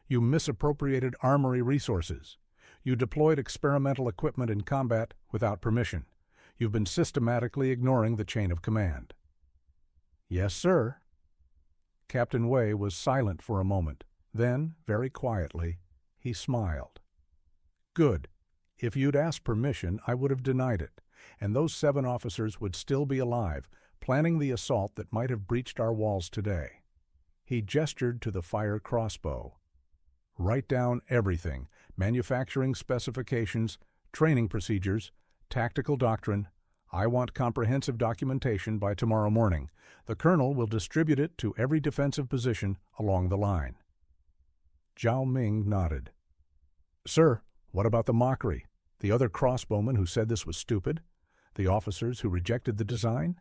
[SPEAKER 1] You misappropriated armory resources. You deployed experimental equipment in combat without permission. You've been systematically ignoring the chain of command." "Yes, sir." Captain Way was silent for a moment. Then, very quietly, he smiled. "Good. If you'd asked permission, I would have denied it, and those 7 officers would still be alive, planning the assault that might have breached our walls today." He gestured to the fire crossbow. "Write down everything: manufacturing specifications, training procedures, tactical doctrine. I want comprehensive documentation by tomorrow morning. The colonel will distribute it to every defensive position along the line." Zhao Ming nodded. "Sir, what about the mockery? The other crossbowmen who said this was stupid? The officers who rejected the design?"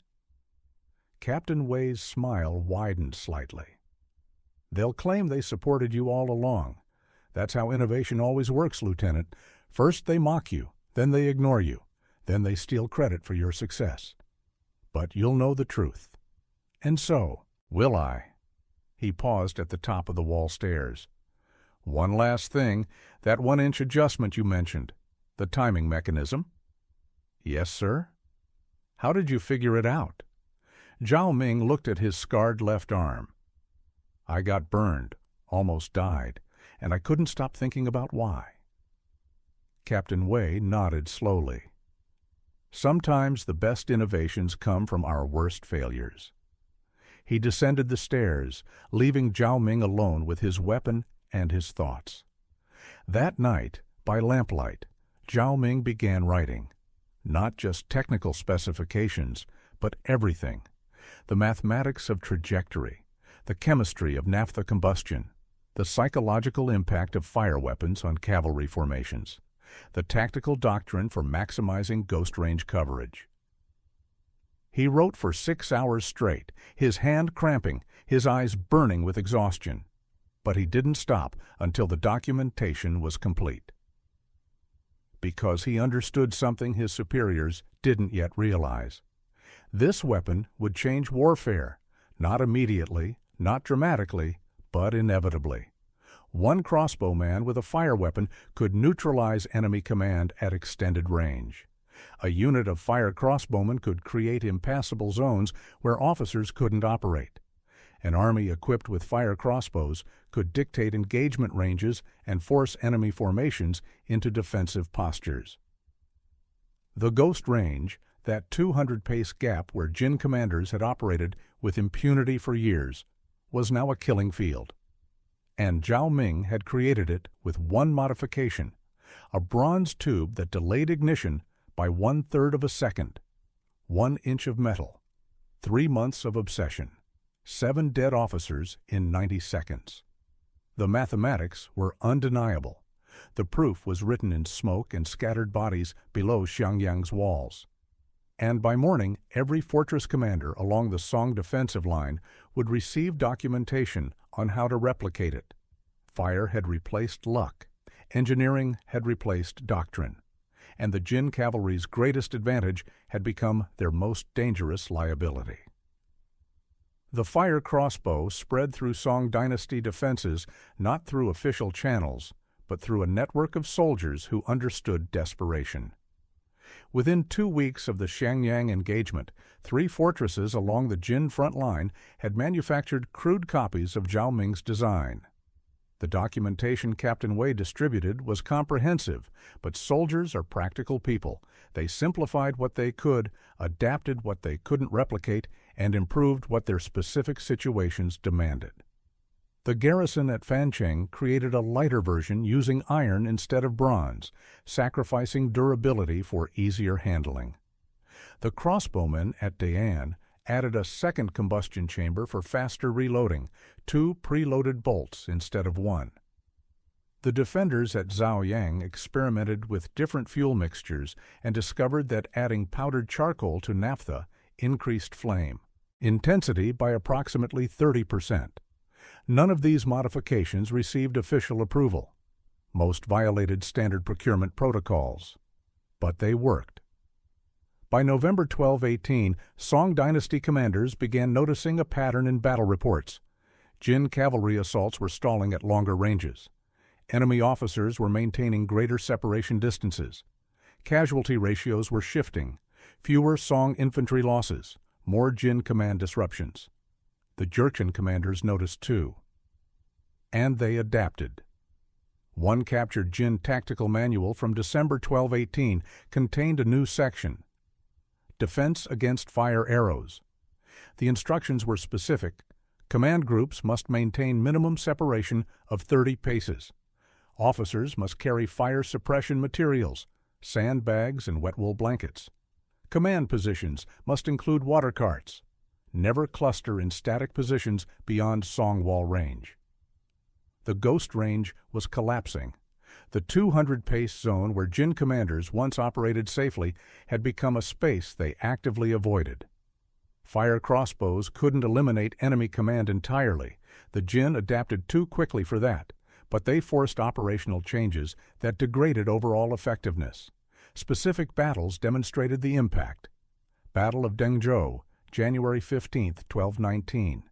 [SPEAKER 1] Captain Way's smile widened slightly. "They'll claim they supported you all along. That's how innovation always works, Lieutenant. First they mock you, then they ignore you, then they steal credit for your success. But you'll know the truth. And so, will I." He paused at the top of the wall stairs. "One last thing, that 1-inch adjustment you mentioned, the timing mechanism?" "Yes, sir." "How did you figure it out?" Zhao Ming looked at his scarred left arm. "I got burned, almost died, and I couldn't stop thinking about why." Captain Way nodded slowly. "Sometimes the best innovations come from our worst failures." He descended the stairs, leaving Zhao Ming alone with his weapon and his thoughts. That night, by lamplight, Zhao Ming began writing. Not just technical specifications, but everything. The mathematics of trajectory, the chemistry of naphtha combustion, the psychological impact of fire weapons on cavalry formations, the tactical doctrine for maximizing ghost range coverage. He wrote for 6 hours straight, his hand cramping, his eyes burning with exhaustion. But he didn't stop until the documentation was complete. Because he understood something his superiors didn't yet realize. This weapon would change warfare, not immediately, not dramatically, but inevitably. One crossbow man with a fire weapon could neutralize enemy command at extended range. A unit of fire crossbowmen could create impassable zones where officers couldn't operate. An army equipped with fire crossbows could dictate engagement ranges and force enemy formations into defensive postures. The Ghost Range, that 200-pace gap where Jin commanders had operated with impunity for years, was now a killing field. And Zhao Ming had created it with one modification, a bronze tube that delayed ignition by 1/3 of a second. 1 inch of metal, 3 months of obsession, 7 dead officers in 90 seconds. The mathematics were undeniable. The proof was written in smoke and scattered bodies below Xiangyang's walls. And by morning, every fortress commander along the Song defensive line would receive documentation on how to replicate it. Fire had replaced luck. Engineering had replaced doctrine. And the Jin cavalry's greatest advantage had become their most dangerous liability. The fire crossbow spread through Song dynasty defenses not through official channels, but through a network of soldiers who understood desperation. Within 2 weeks of the Xiangyang engagement, 3 fortresses along the Jin front line had manufactured crude copies of Zhao Ming's design. The documentation Captain Wei distributed was comprehensive, but soldiers are practical people. They simplified what they could, adapted what they couldn't replicate, and improved what their specific situations demanded. The garrison at Fancheng created a lighter version using iron instead of bronze, sacrificing durability for easier handling. The crossbowmen at Dayan added a second combustion chamber for faster reloading, 2 preloaded bolts instead of 1. The defenders at Zhaoyang experimented with different fuel mixtures and discovered that adding powdered charcoal to naphtha increased flame intensity by approximately 30%. None of these modifications received official approval. Most violated standard procurement protocols. But they worked. By November 1218, Song dynasty commanders began noticing a pattern in battle reports. Jin cavalry assaults were stalling at longer ranges. Enemy officers were maintaining greater separation distances. Casualty ratios were shifting. Fewer Song infantry losses. More Jin command disruptions. The Jurchen commanders noticed too. And they adapted. One captured Jin tactical manual from December 1218 contained a new section. Defense against fire arrows. The instructions were specific. Command groups must maintain minimum separation of 30 paces. Officers must carry fire suppression materials, sandbags and wet wool blankets. Command positions must include water carts. Never cluster in static positions beyond Song wall range. The Ghost Range was collapsing. The 200-pace zone where Jin commanders once operated safely had become a space they actively avoided. Fire crossbows couldn't eliminate enemy command entirely. The Jin adapted too quickly for that, but they forced operational changes that degraded overall effectiveness. Specific battles demonstrated the impact. Battle of Dengzhou, January 15, 1219.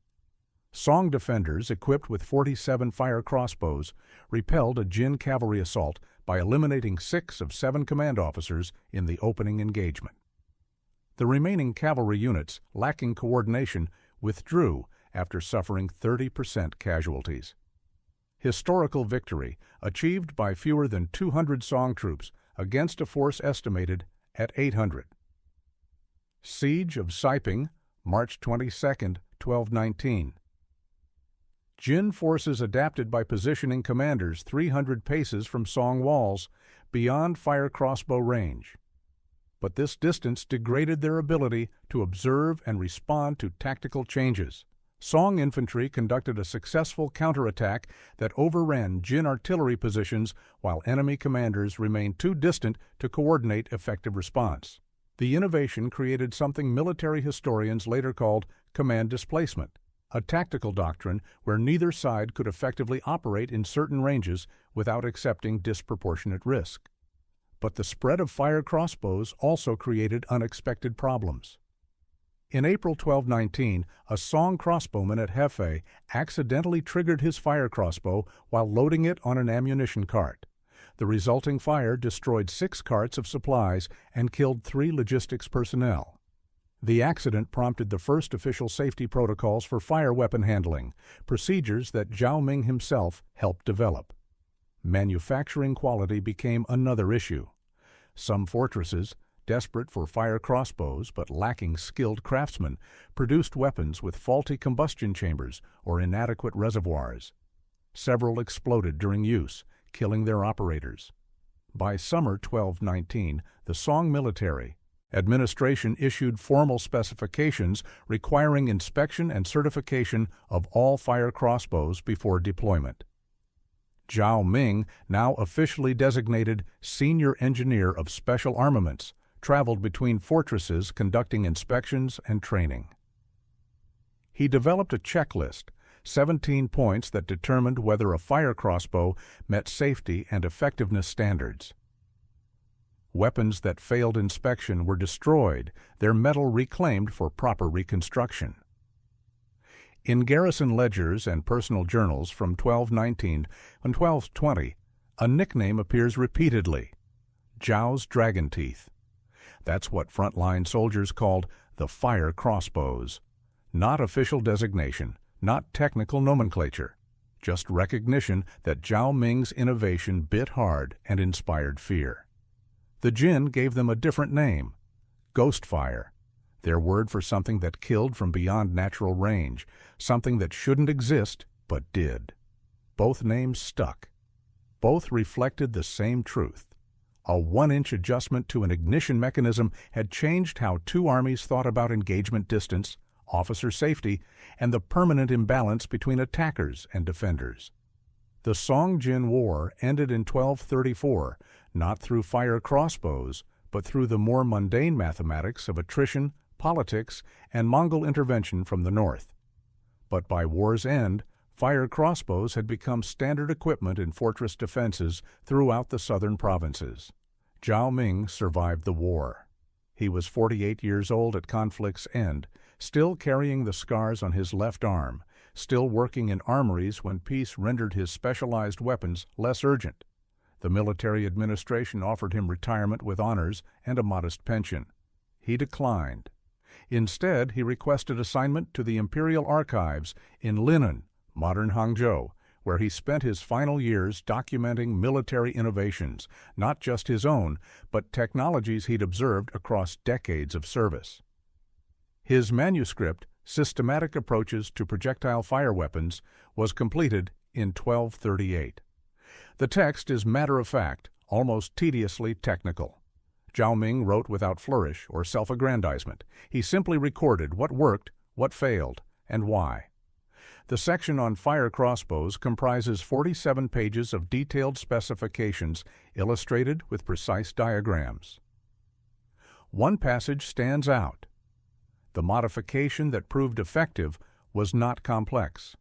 [SPEAKER 1] Song defenders equipped with 47 fire crossbows repelled a Jin cavalry assault by eliminating 6 of 7 command officers in the opening engagement. The remaining cavalry units, lacking coordination, withdrew after suffering 30% casualties. Historical victory achieved by fewer than 200 Song troops against a force estimated at 800. Siege of Saiping, March 22, 1219. Jin forces adapted by positioning commanders 300 paces from Song walls beyond fire crossbow range. But this distance degraded their ability to observe and respond to tactical changes. Song infantry conducted a successful counterattack that overran Jin artillery positions while enemy commanders remained too distant to coordinate effective response. The innovation created something military historians later called command displacement, a tactical doctrine where neither side could effectively operate in certain ranges without accepting disproportionate risk. But the spread of fire crossbows also created unexpected problems. In April 1219, a Song crossbowman at Hefei accidentally triggered his fire crossbow while loading it on an ammunition cart. The resulting fire destroyed 6 carts of supplies and killed 3 logistics personnel. The accident prompted the first official safety protocols for fire weapon handling, procedures that Zhao Ming himself helped develop. Manufacturing quality became another issue. Some fortresses, desperate for fire crossbows but lacking skilled craftsmen, produced weapons with faulty combustion chambers or inadequate reservoirs. Several exploded during use, killing their operators. By summer 1219, the Song military administration issued formal specifications requiring inspection and certification of all fire crossbows before deployment. Zhao Ming, now officially designated Senior Engineer of Special Armaments, traveled between fortresses conducting inspections and training. He developed a checklist, 17 points that determined whether a fire crossbow met safety and effectiveness standards. Weapons that failed inspection were destroyed, their metal reclaimed for proper reconstruction. In garrison ledgers and personal journals from 1219 and 1220, a nickname appears repeatedly: Zhao's Dragon Teeth. That's what frontline soldiers called the fire crossbows. Not official designation, not technical nomenclature, just recognition that Zhao Ming's innovation bit hard and inspired fear. The Jin gave them a different name: Ghost Fire, their word for something that killed from beyond natural range, something that shouldn't exist but did. Both names stuck. Both reflected the same truth. A 1-inch adjustment to an ignition mechanism had changed how 2 armies thought about engagement distance, officer safety, and the permanent imbalance between attackers and defenders. The Song-Jin War ended in 1234, not through fire crossbows, but through the more mundane mathematics of attrition, politics, and Mongol intervention from the north. But by war's end, fire crossbows had become standard equipment in fortress defenses throughout the southern provinces. Zhao Ming survived the war. He was 48 years old at conflict's end, still carrying the scars on his left arm, still working in armories when peace rendered his specialized weapons less urgent. The military administration offered him retirement with honors and a modest pension. He declined. Instead, he requested assignment to the Imperial Archives in Linan, modern Hangzhou, where he spent his final years documenting military innovations, not just his own, but technologies he'd observed across decades of service. His manuscript, Systematic Approaches to Projectile Fire Weapons, was completed in 1238. The text is matter-of-fact, almost tediously technical. Zhao Ming wrote without flourish or self-aggrandizement. He simply recorded what worked, what failed, and why. The section on fire crossbows comprises 47 pages of detailed specifications illustrated with precise diagrams. One passage stands out. The modification that proved effective was not complex.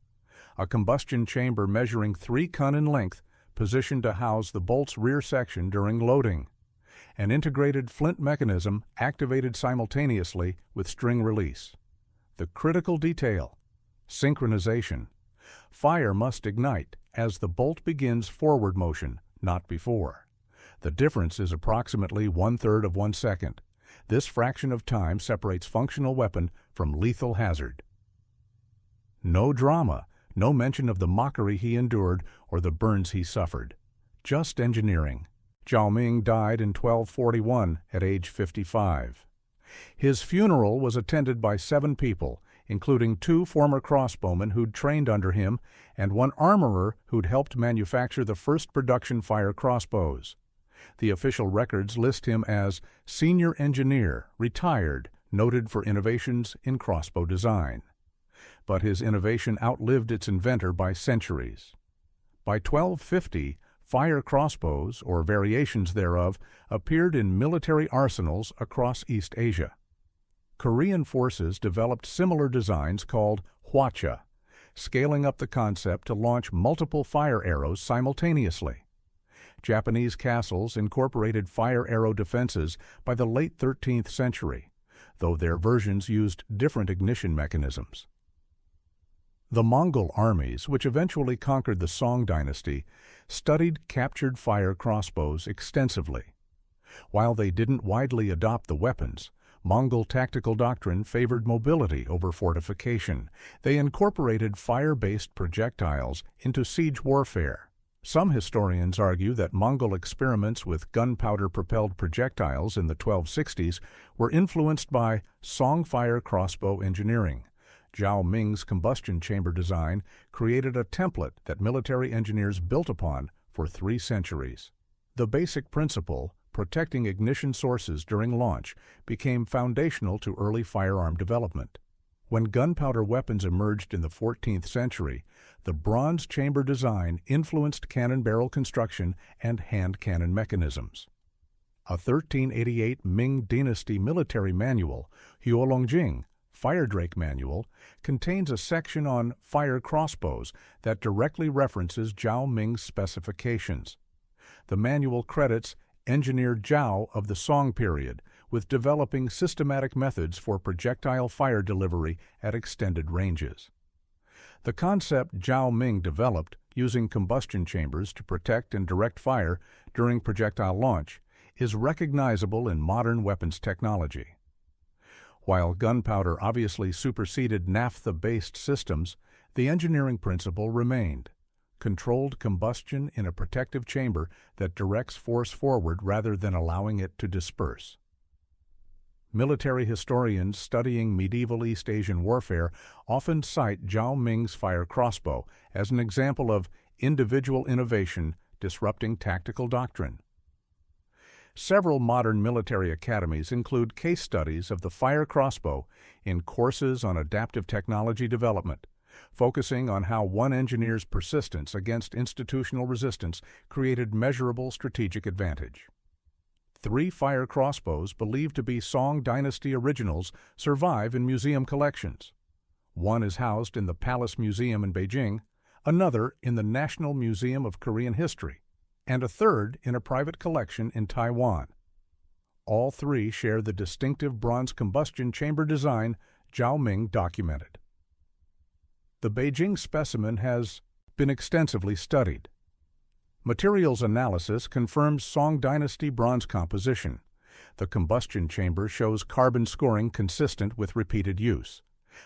[SPEAKER 1] A combustion chamber measuring 3 kun in length positioned to house the bolt's rear section during loading. An integrated flint mechanism activated simultaneously with string release. The critical detail: synchronization. Fire must ignite as the bolt begins forward motion, not before. The difference is approximately 1/3 of 1 second. This fraction of time separates functional weapon from lethal hazard. No drama, no mention of the mockery he endured or the burns he suffered. Just engineering. Zhao Ming died in 1241 at age 55. His funeral was attended by 7 people, including 2 former crossbowmen who'd trained under him and 1 armorer who'd helped manufacture the first production fire crossbows. The official records list him as Senior Engineer, retired, noted for innovations in crossbow design. But his innovation outlived its inventor by centuries. By 1250, Fire crossbows, or variations thereof, appeared in military arsenals across East Asia. Korean forces developed similar designs called hwacha, scaling up the concept to launch multiple fire arrows simultaneously. Japanese castles incorporated fire arrow defenses by the late 13th century, though their versions used different ignition mechanisms. The Mongol armies, which eventually conquered the Song dynasty, studied captured fire crossbows extensively. While they didn't widely adopt the weapons, Mongol tactical doctrine favored mobility over fortification. They incorporated fire-based projectiles into siege warfare. Some historians argue that Mongol experiments with gunpowder-propelled projectiles in the 1260s were influenced by Song fire crossbow engineering. Zhao Ming's combustion chamber design created a template that military engineers built upon for 3 centuries. The basic principle, protecting ignition sources during launch, became foundational to early firearm development. When gunpowder weapons emerged in the 14th century, the bronze chamber design influenced cannon barrel construction and hand cannon mechanisms. A 1388 Ming Dynasty military manual, Huolongjing, Fire Drake Manual, contains a section on fire crossbows that directly references Zhao Ming's specifications. The manual credits engineer Zhao of the Song period with developing systematic methods for projectile fire delivery at extended ranges. The concept Zhao Ming developed, using combustion chambers to protect and direct fire during projectile launch, is recognizable in modern weapons technology. While gunpowder obviously superseded naphtha-based systems, the engineering principle remained: controlled combustion in a protective chamber that directs force forward rather than allowing it to disperse. Military historians studying medieval East Asian warfare often cite Zhao Ming's fire crossbow as an example of individual innovation disrupting tactical doctrine. Several modern military academies include case studies of the fire crossbow in courses on adaptive technology development, focusing on how one engineer's persistence against institutional resistance created measurable strategic advantage. 3 fire crossbows believed to be Song dynasty originals survive in museum collections. One is housed in the Palace Museum in Beijing, another in the National Museum of Korean History, and a third in a private collection in Taiwan. All 3 share the distinctive bronze combustion chamber design Zhao Ming documented. The Beijing specimen has been extensively studied. Materials analysis confirms Song dynasty bronze composition. The combustion chamber shows carbon scoring consistent with repeated use.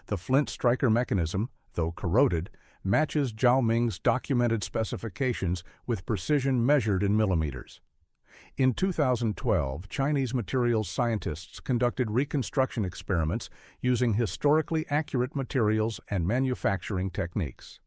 [SPEAKER 1] The flint striker mechanism, though corroded, matches Zhao Ming's documented specifications with precision measured in millimeters. In 2012, Chinese materials scientists conducted reconstruction experiments using historically accurate materials and manufacturing techniques.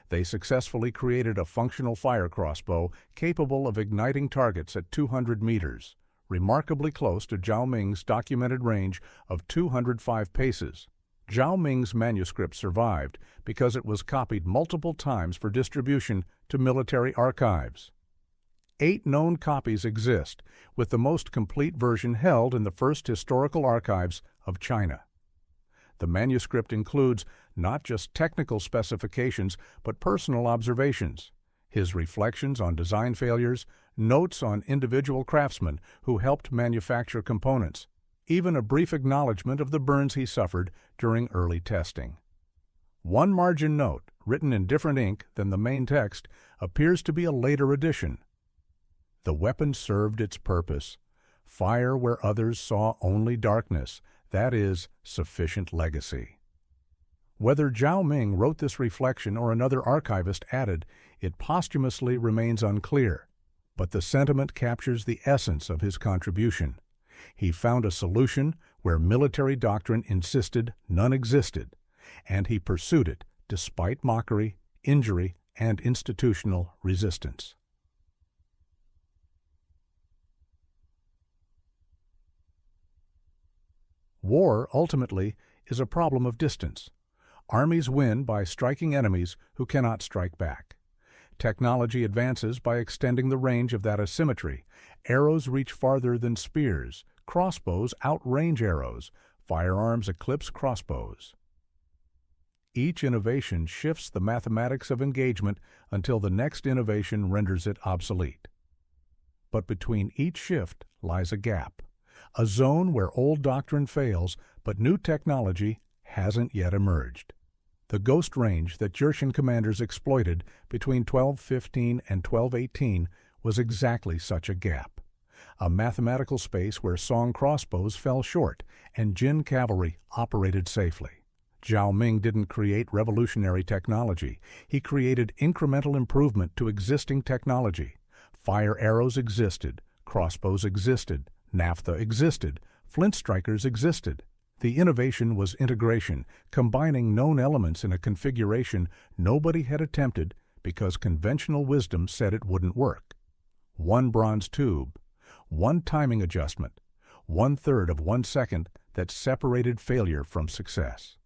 [SPEAKER 1] They successfully created a functional fire crossbow capable of igniting targets at 200 meters, remarkably close to Zhao Ming's documented range of 205 paces. Zhao Ming's manuscript survived because it was copied multiple times for distribution to military archives. 8 known copies exist, with the most complete version held in the first historical archives of China. The manuscript includes not just technical specifications, but personal observations, his reflections on design failures, notes on individual craftsmen who helped manufacture components, even a brief acknowledgement of the burns he suffered during early testing. One margin note, written in different ink than the main text, appears to be a later addition. The weapon served its purpose: fire where others saw only darkness, that is, sufficient legacy. Whether Zhao Ming wrote this reflection or another archivist added, it posthumously remains unclear, but the sentiment captures the essence of his contribution. He found a solution where military doctrine insisted none existed, and he pursued it despite mockery, injury, and institutional resistance. War, ultimately, is a problem of distance. Armies win by striking enemies who cannot strike back. Technology advances by extending the range of that asymmetry. Arrows reach farther than spears. Crossbows outrange arrows. Firearms eclipse crossbows. Each innovation shifts the mathematics of engagement until the next innovation renders it obsolete. But between each shift lies a gap, a zone where old doctrine fails, but new technology hasn't yet emerged. The ghost range that Jurchen commanders exploited between 1215 and 1218 was exactly such a gap, a mathematical space where Song crossbows fell short and Jin cavalry operated safely. Zhao Ming didn't create revolutionary technology. He created incremental improvement to existing technology. Fire arrows existed, crossbows existed, naphtha existed, flint strikers existed. The innovation was integration, combining known elements in a configuration nobody had attempted because conventional wisdom said it wouldn't work. One bronze tube, one timing adjustment, 1/3 of 1 second that separated failure from success.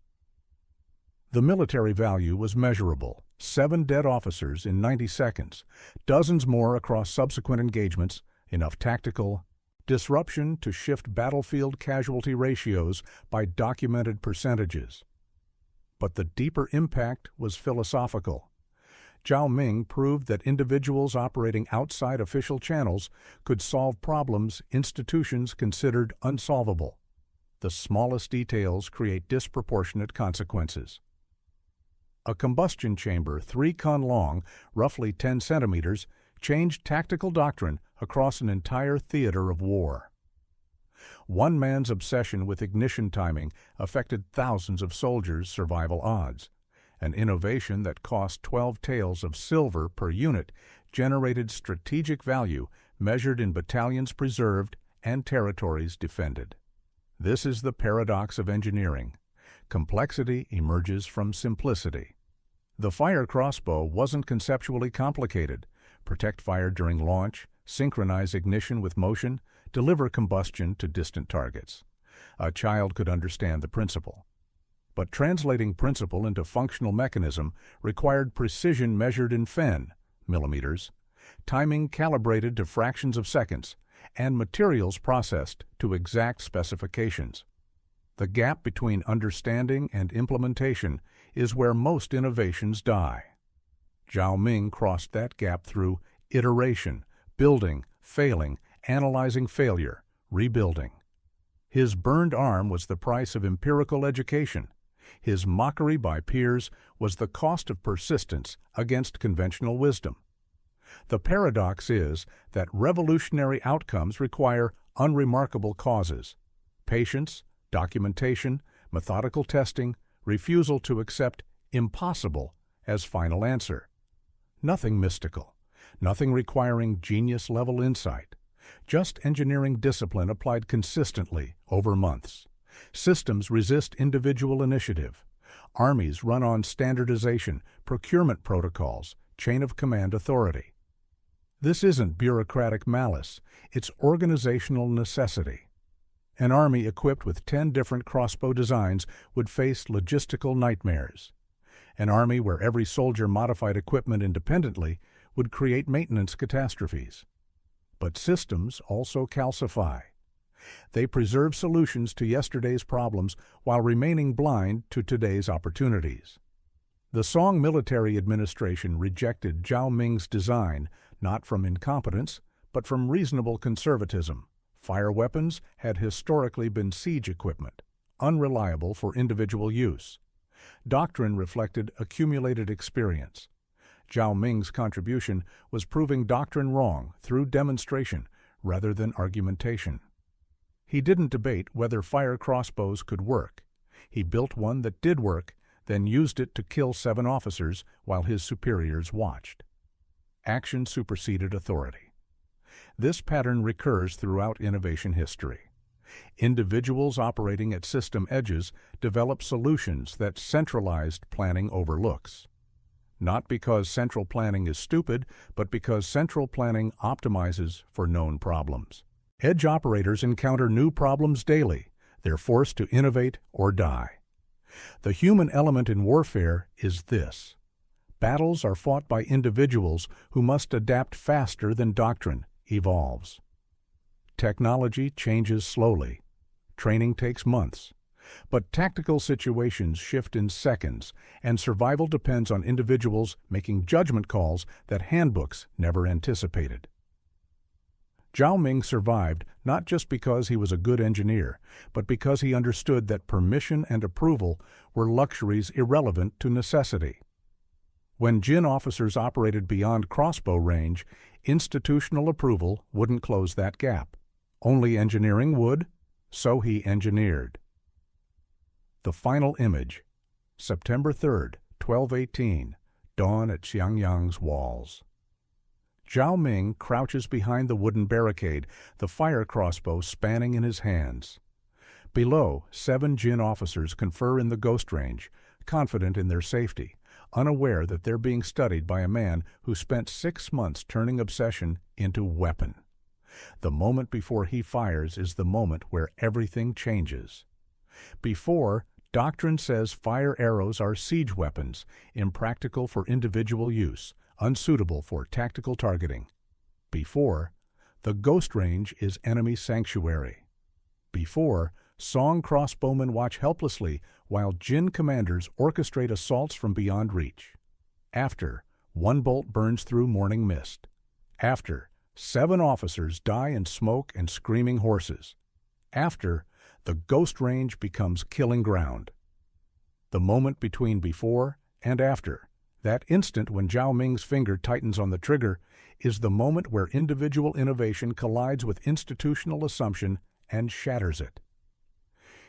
[SPEAKER 1] The military value was measurable: 7 dead officers in 90 seconds, dozens more across subsequent engagements, enough tactical disruption to shift battlefield casualty ratios by documented percentages. But the deeper impact was philosophical. Zhao Ming proved that individuals operating outside official channels could solve problems institutions considered unsolvable. The smallest details create disproportionate consequences. A combustion chamber 3 kun long, roughly 10 centimeters, changed tactical doctrine across an entire theater of war. One man's obsession with ignition timing affected thousands of soldiers' survival odds. An innovation that cost 12 taels of silver per unit generated strategic value measured in battalions preserved and territories defended. This is the paradox of engineering. Complexity emerges from simplicity. The fire crossbow wasn't conceptually complicated. Protect fire during launch, synchronize ignition with motion, deliver combustion to distant targets. A child could understand the principle. But translating principle into functional mechanism required precision measured in fen, millimeters, timing calibrated to fractions of seconds, and materials processed to exact specifications. The gap between understanding and implementation is where most innovations die. Zhao Ming crossed that gap through iteration, building, failing, analyzing failure, rebuilding. His burned arm was the price of empirical education. His mockery by peers was the cost of persistence against conventional wisdom. The paradox is that revolutionary outcomes require unremarkable causes: patience, documentation, methodical testing, refusal to accept impossible as final answer. Nothing mystical, nothing requiring genius-level insight, just engineering discipline applied consistently over months. Systems resist individual initiative. Armies run on standardization, procurement protocols, chain of command authority. This isn't bureaucratic malice, it's organizational necessity. An army equipped with 10 different crossbow designs would face logistical nightmares. An army where every soldier modified equipment independently would create maintenance catastrophes. But systems also calcify. They preserve solutions to yesterday's problems while remaining blind to today's opportunities. The Song military administration rejected Zhao Ming's design not from incompetence, but from reasonable conservatism. Fire weapons had historically been siege equipment, unreliable for individual use. Doctrine reflected accumulated experience. Zhao Ming's contribution was proving doctrine wrong through demonstration rather than argumentation. He didn't debate whether fire crossbows could work. He built one that did work, then used it to kill 7 officers while his superiors watched. Action superseded authority. This pattern recurs throughout innovation history. Individuals operating at system edges develop solutions that centralized planning overlooks. Not because central planning is stupid, but because central planning optimizes for known problems. Edge operators encounter new problems daily. They're forced to innovate or die. The human element in warfare is this: Battles are fought by individuals who must adapt faster than doctrine evolves. Technology changes slowly. Training takes months. But tactical situations shift in seconds, and survival depends on individuals making judgment calls that handbooks never anticipated. Zhao Ming survived not just because he was a good engineer, but because he understood that permission and approval were luxuries irrelevant to necessity. When Jin officers operated beyond crossbow range, institutional approval wouldn't close that gap. Only engineering would, so he engineered. The final image, September 3rd, 1218, dawn at Xiangyang's walls. Zhao Ming crouches behind the wooden barricade, the fire crossbow spanning in his hands. Below, 7 Jin officers confer in the ghost range, confident in their safety, unaware that they're being studied by a man who spent 6 months turning obsession into weapon. The moment before he fires is the moment where everything changes. Before, doctrine says fire arrows are siege weapons, impractical for individual use, unsuitable for tactical targeting. Before, the ghost range is enemy sanctuary. Before, Song crossbowmen watch helplessly while Jin commanders orchestrate assaults from beyond reach. After, 1 bolt burns through morning mist. After, 7 officers die in smoke and screaming horses. After, the ghost range becomes killing ground. The moment between before and after, that instant when Zhao Ming's finger tightens on the trigger, is the moment where individual innovation collides with institutional assumption and shatters it.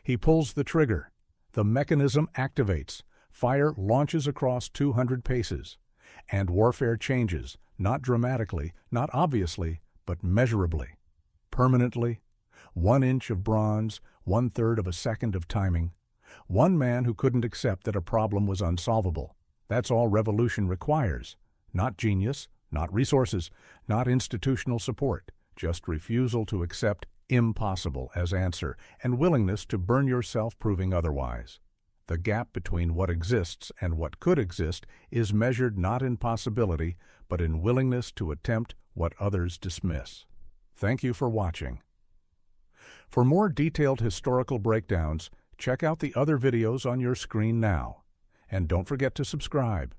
[SPEAKER 1] He pulls the trigger. The mechanism activates. Fire launches across 200 paces. And warfare changes, not dramatically, not obviously, but measurably. Permanently. 1 inch of bronze, 1/3 of a second of timing. One man who couldn't accept that a problem was unsolvable. That's all revolution requires. Not genius, not resources, not institutional support, just refusal to accept impossible as answer and willingness to burn yourself proving otherwise. The gap between what exists and what could exist is measured not in possibility, but in willingness to attempt what others dismiss. Thank you for watching. For more detailed historical breakdowns, check out the other videos on your screen now. And don't forget to subscribe.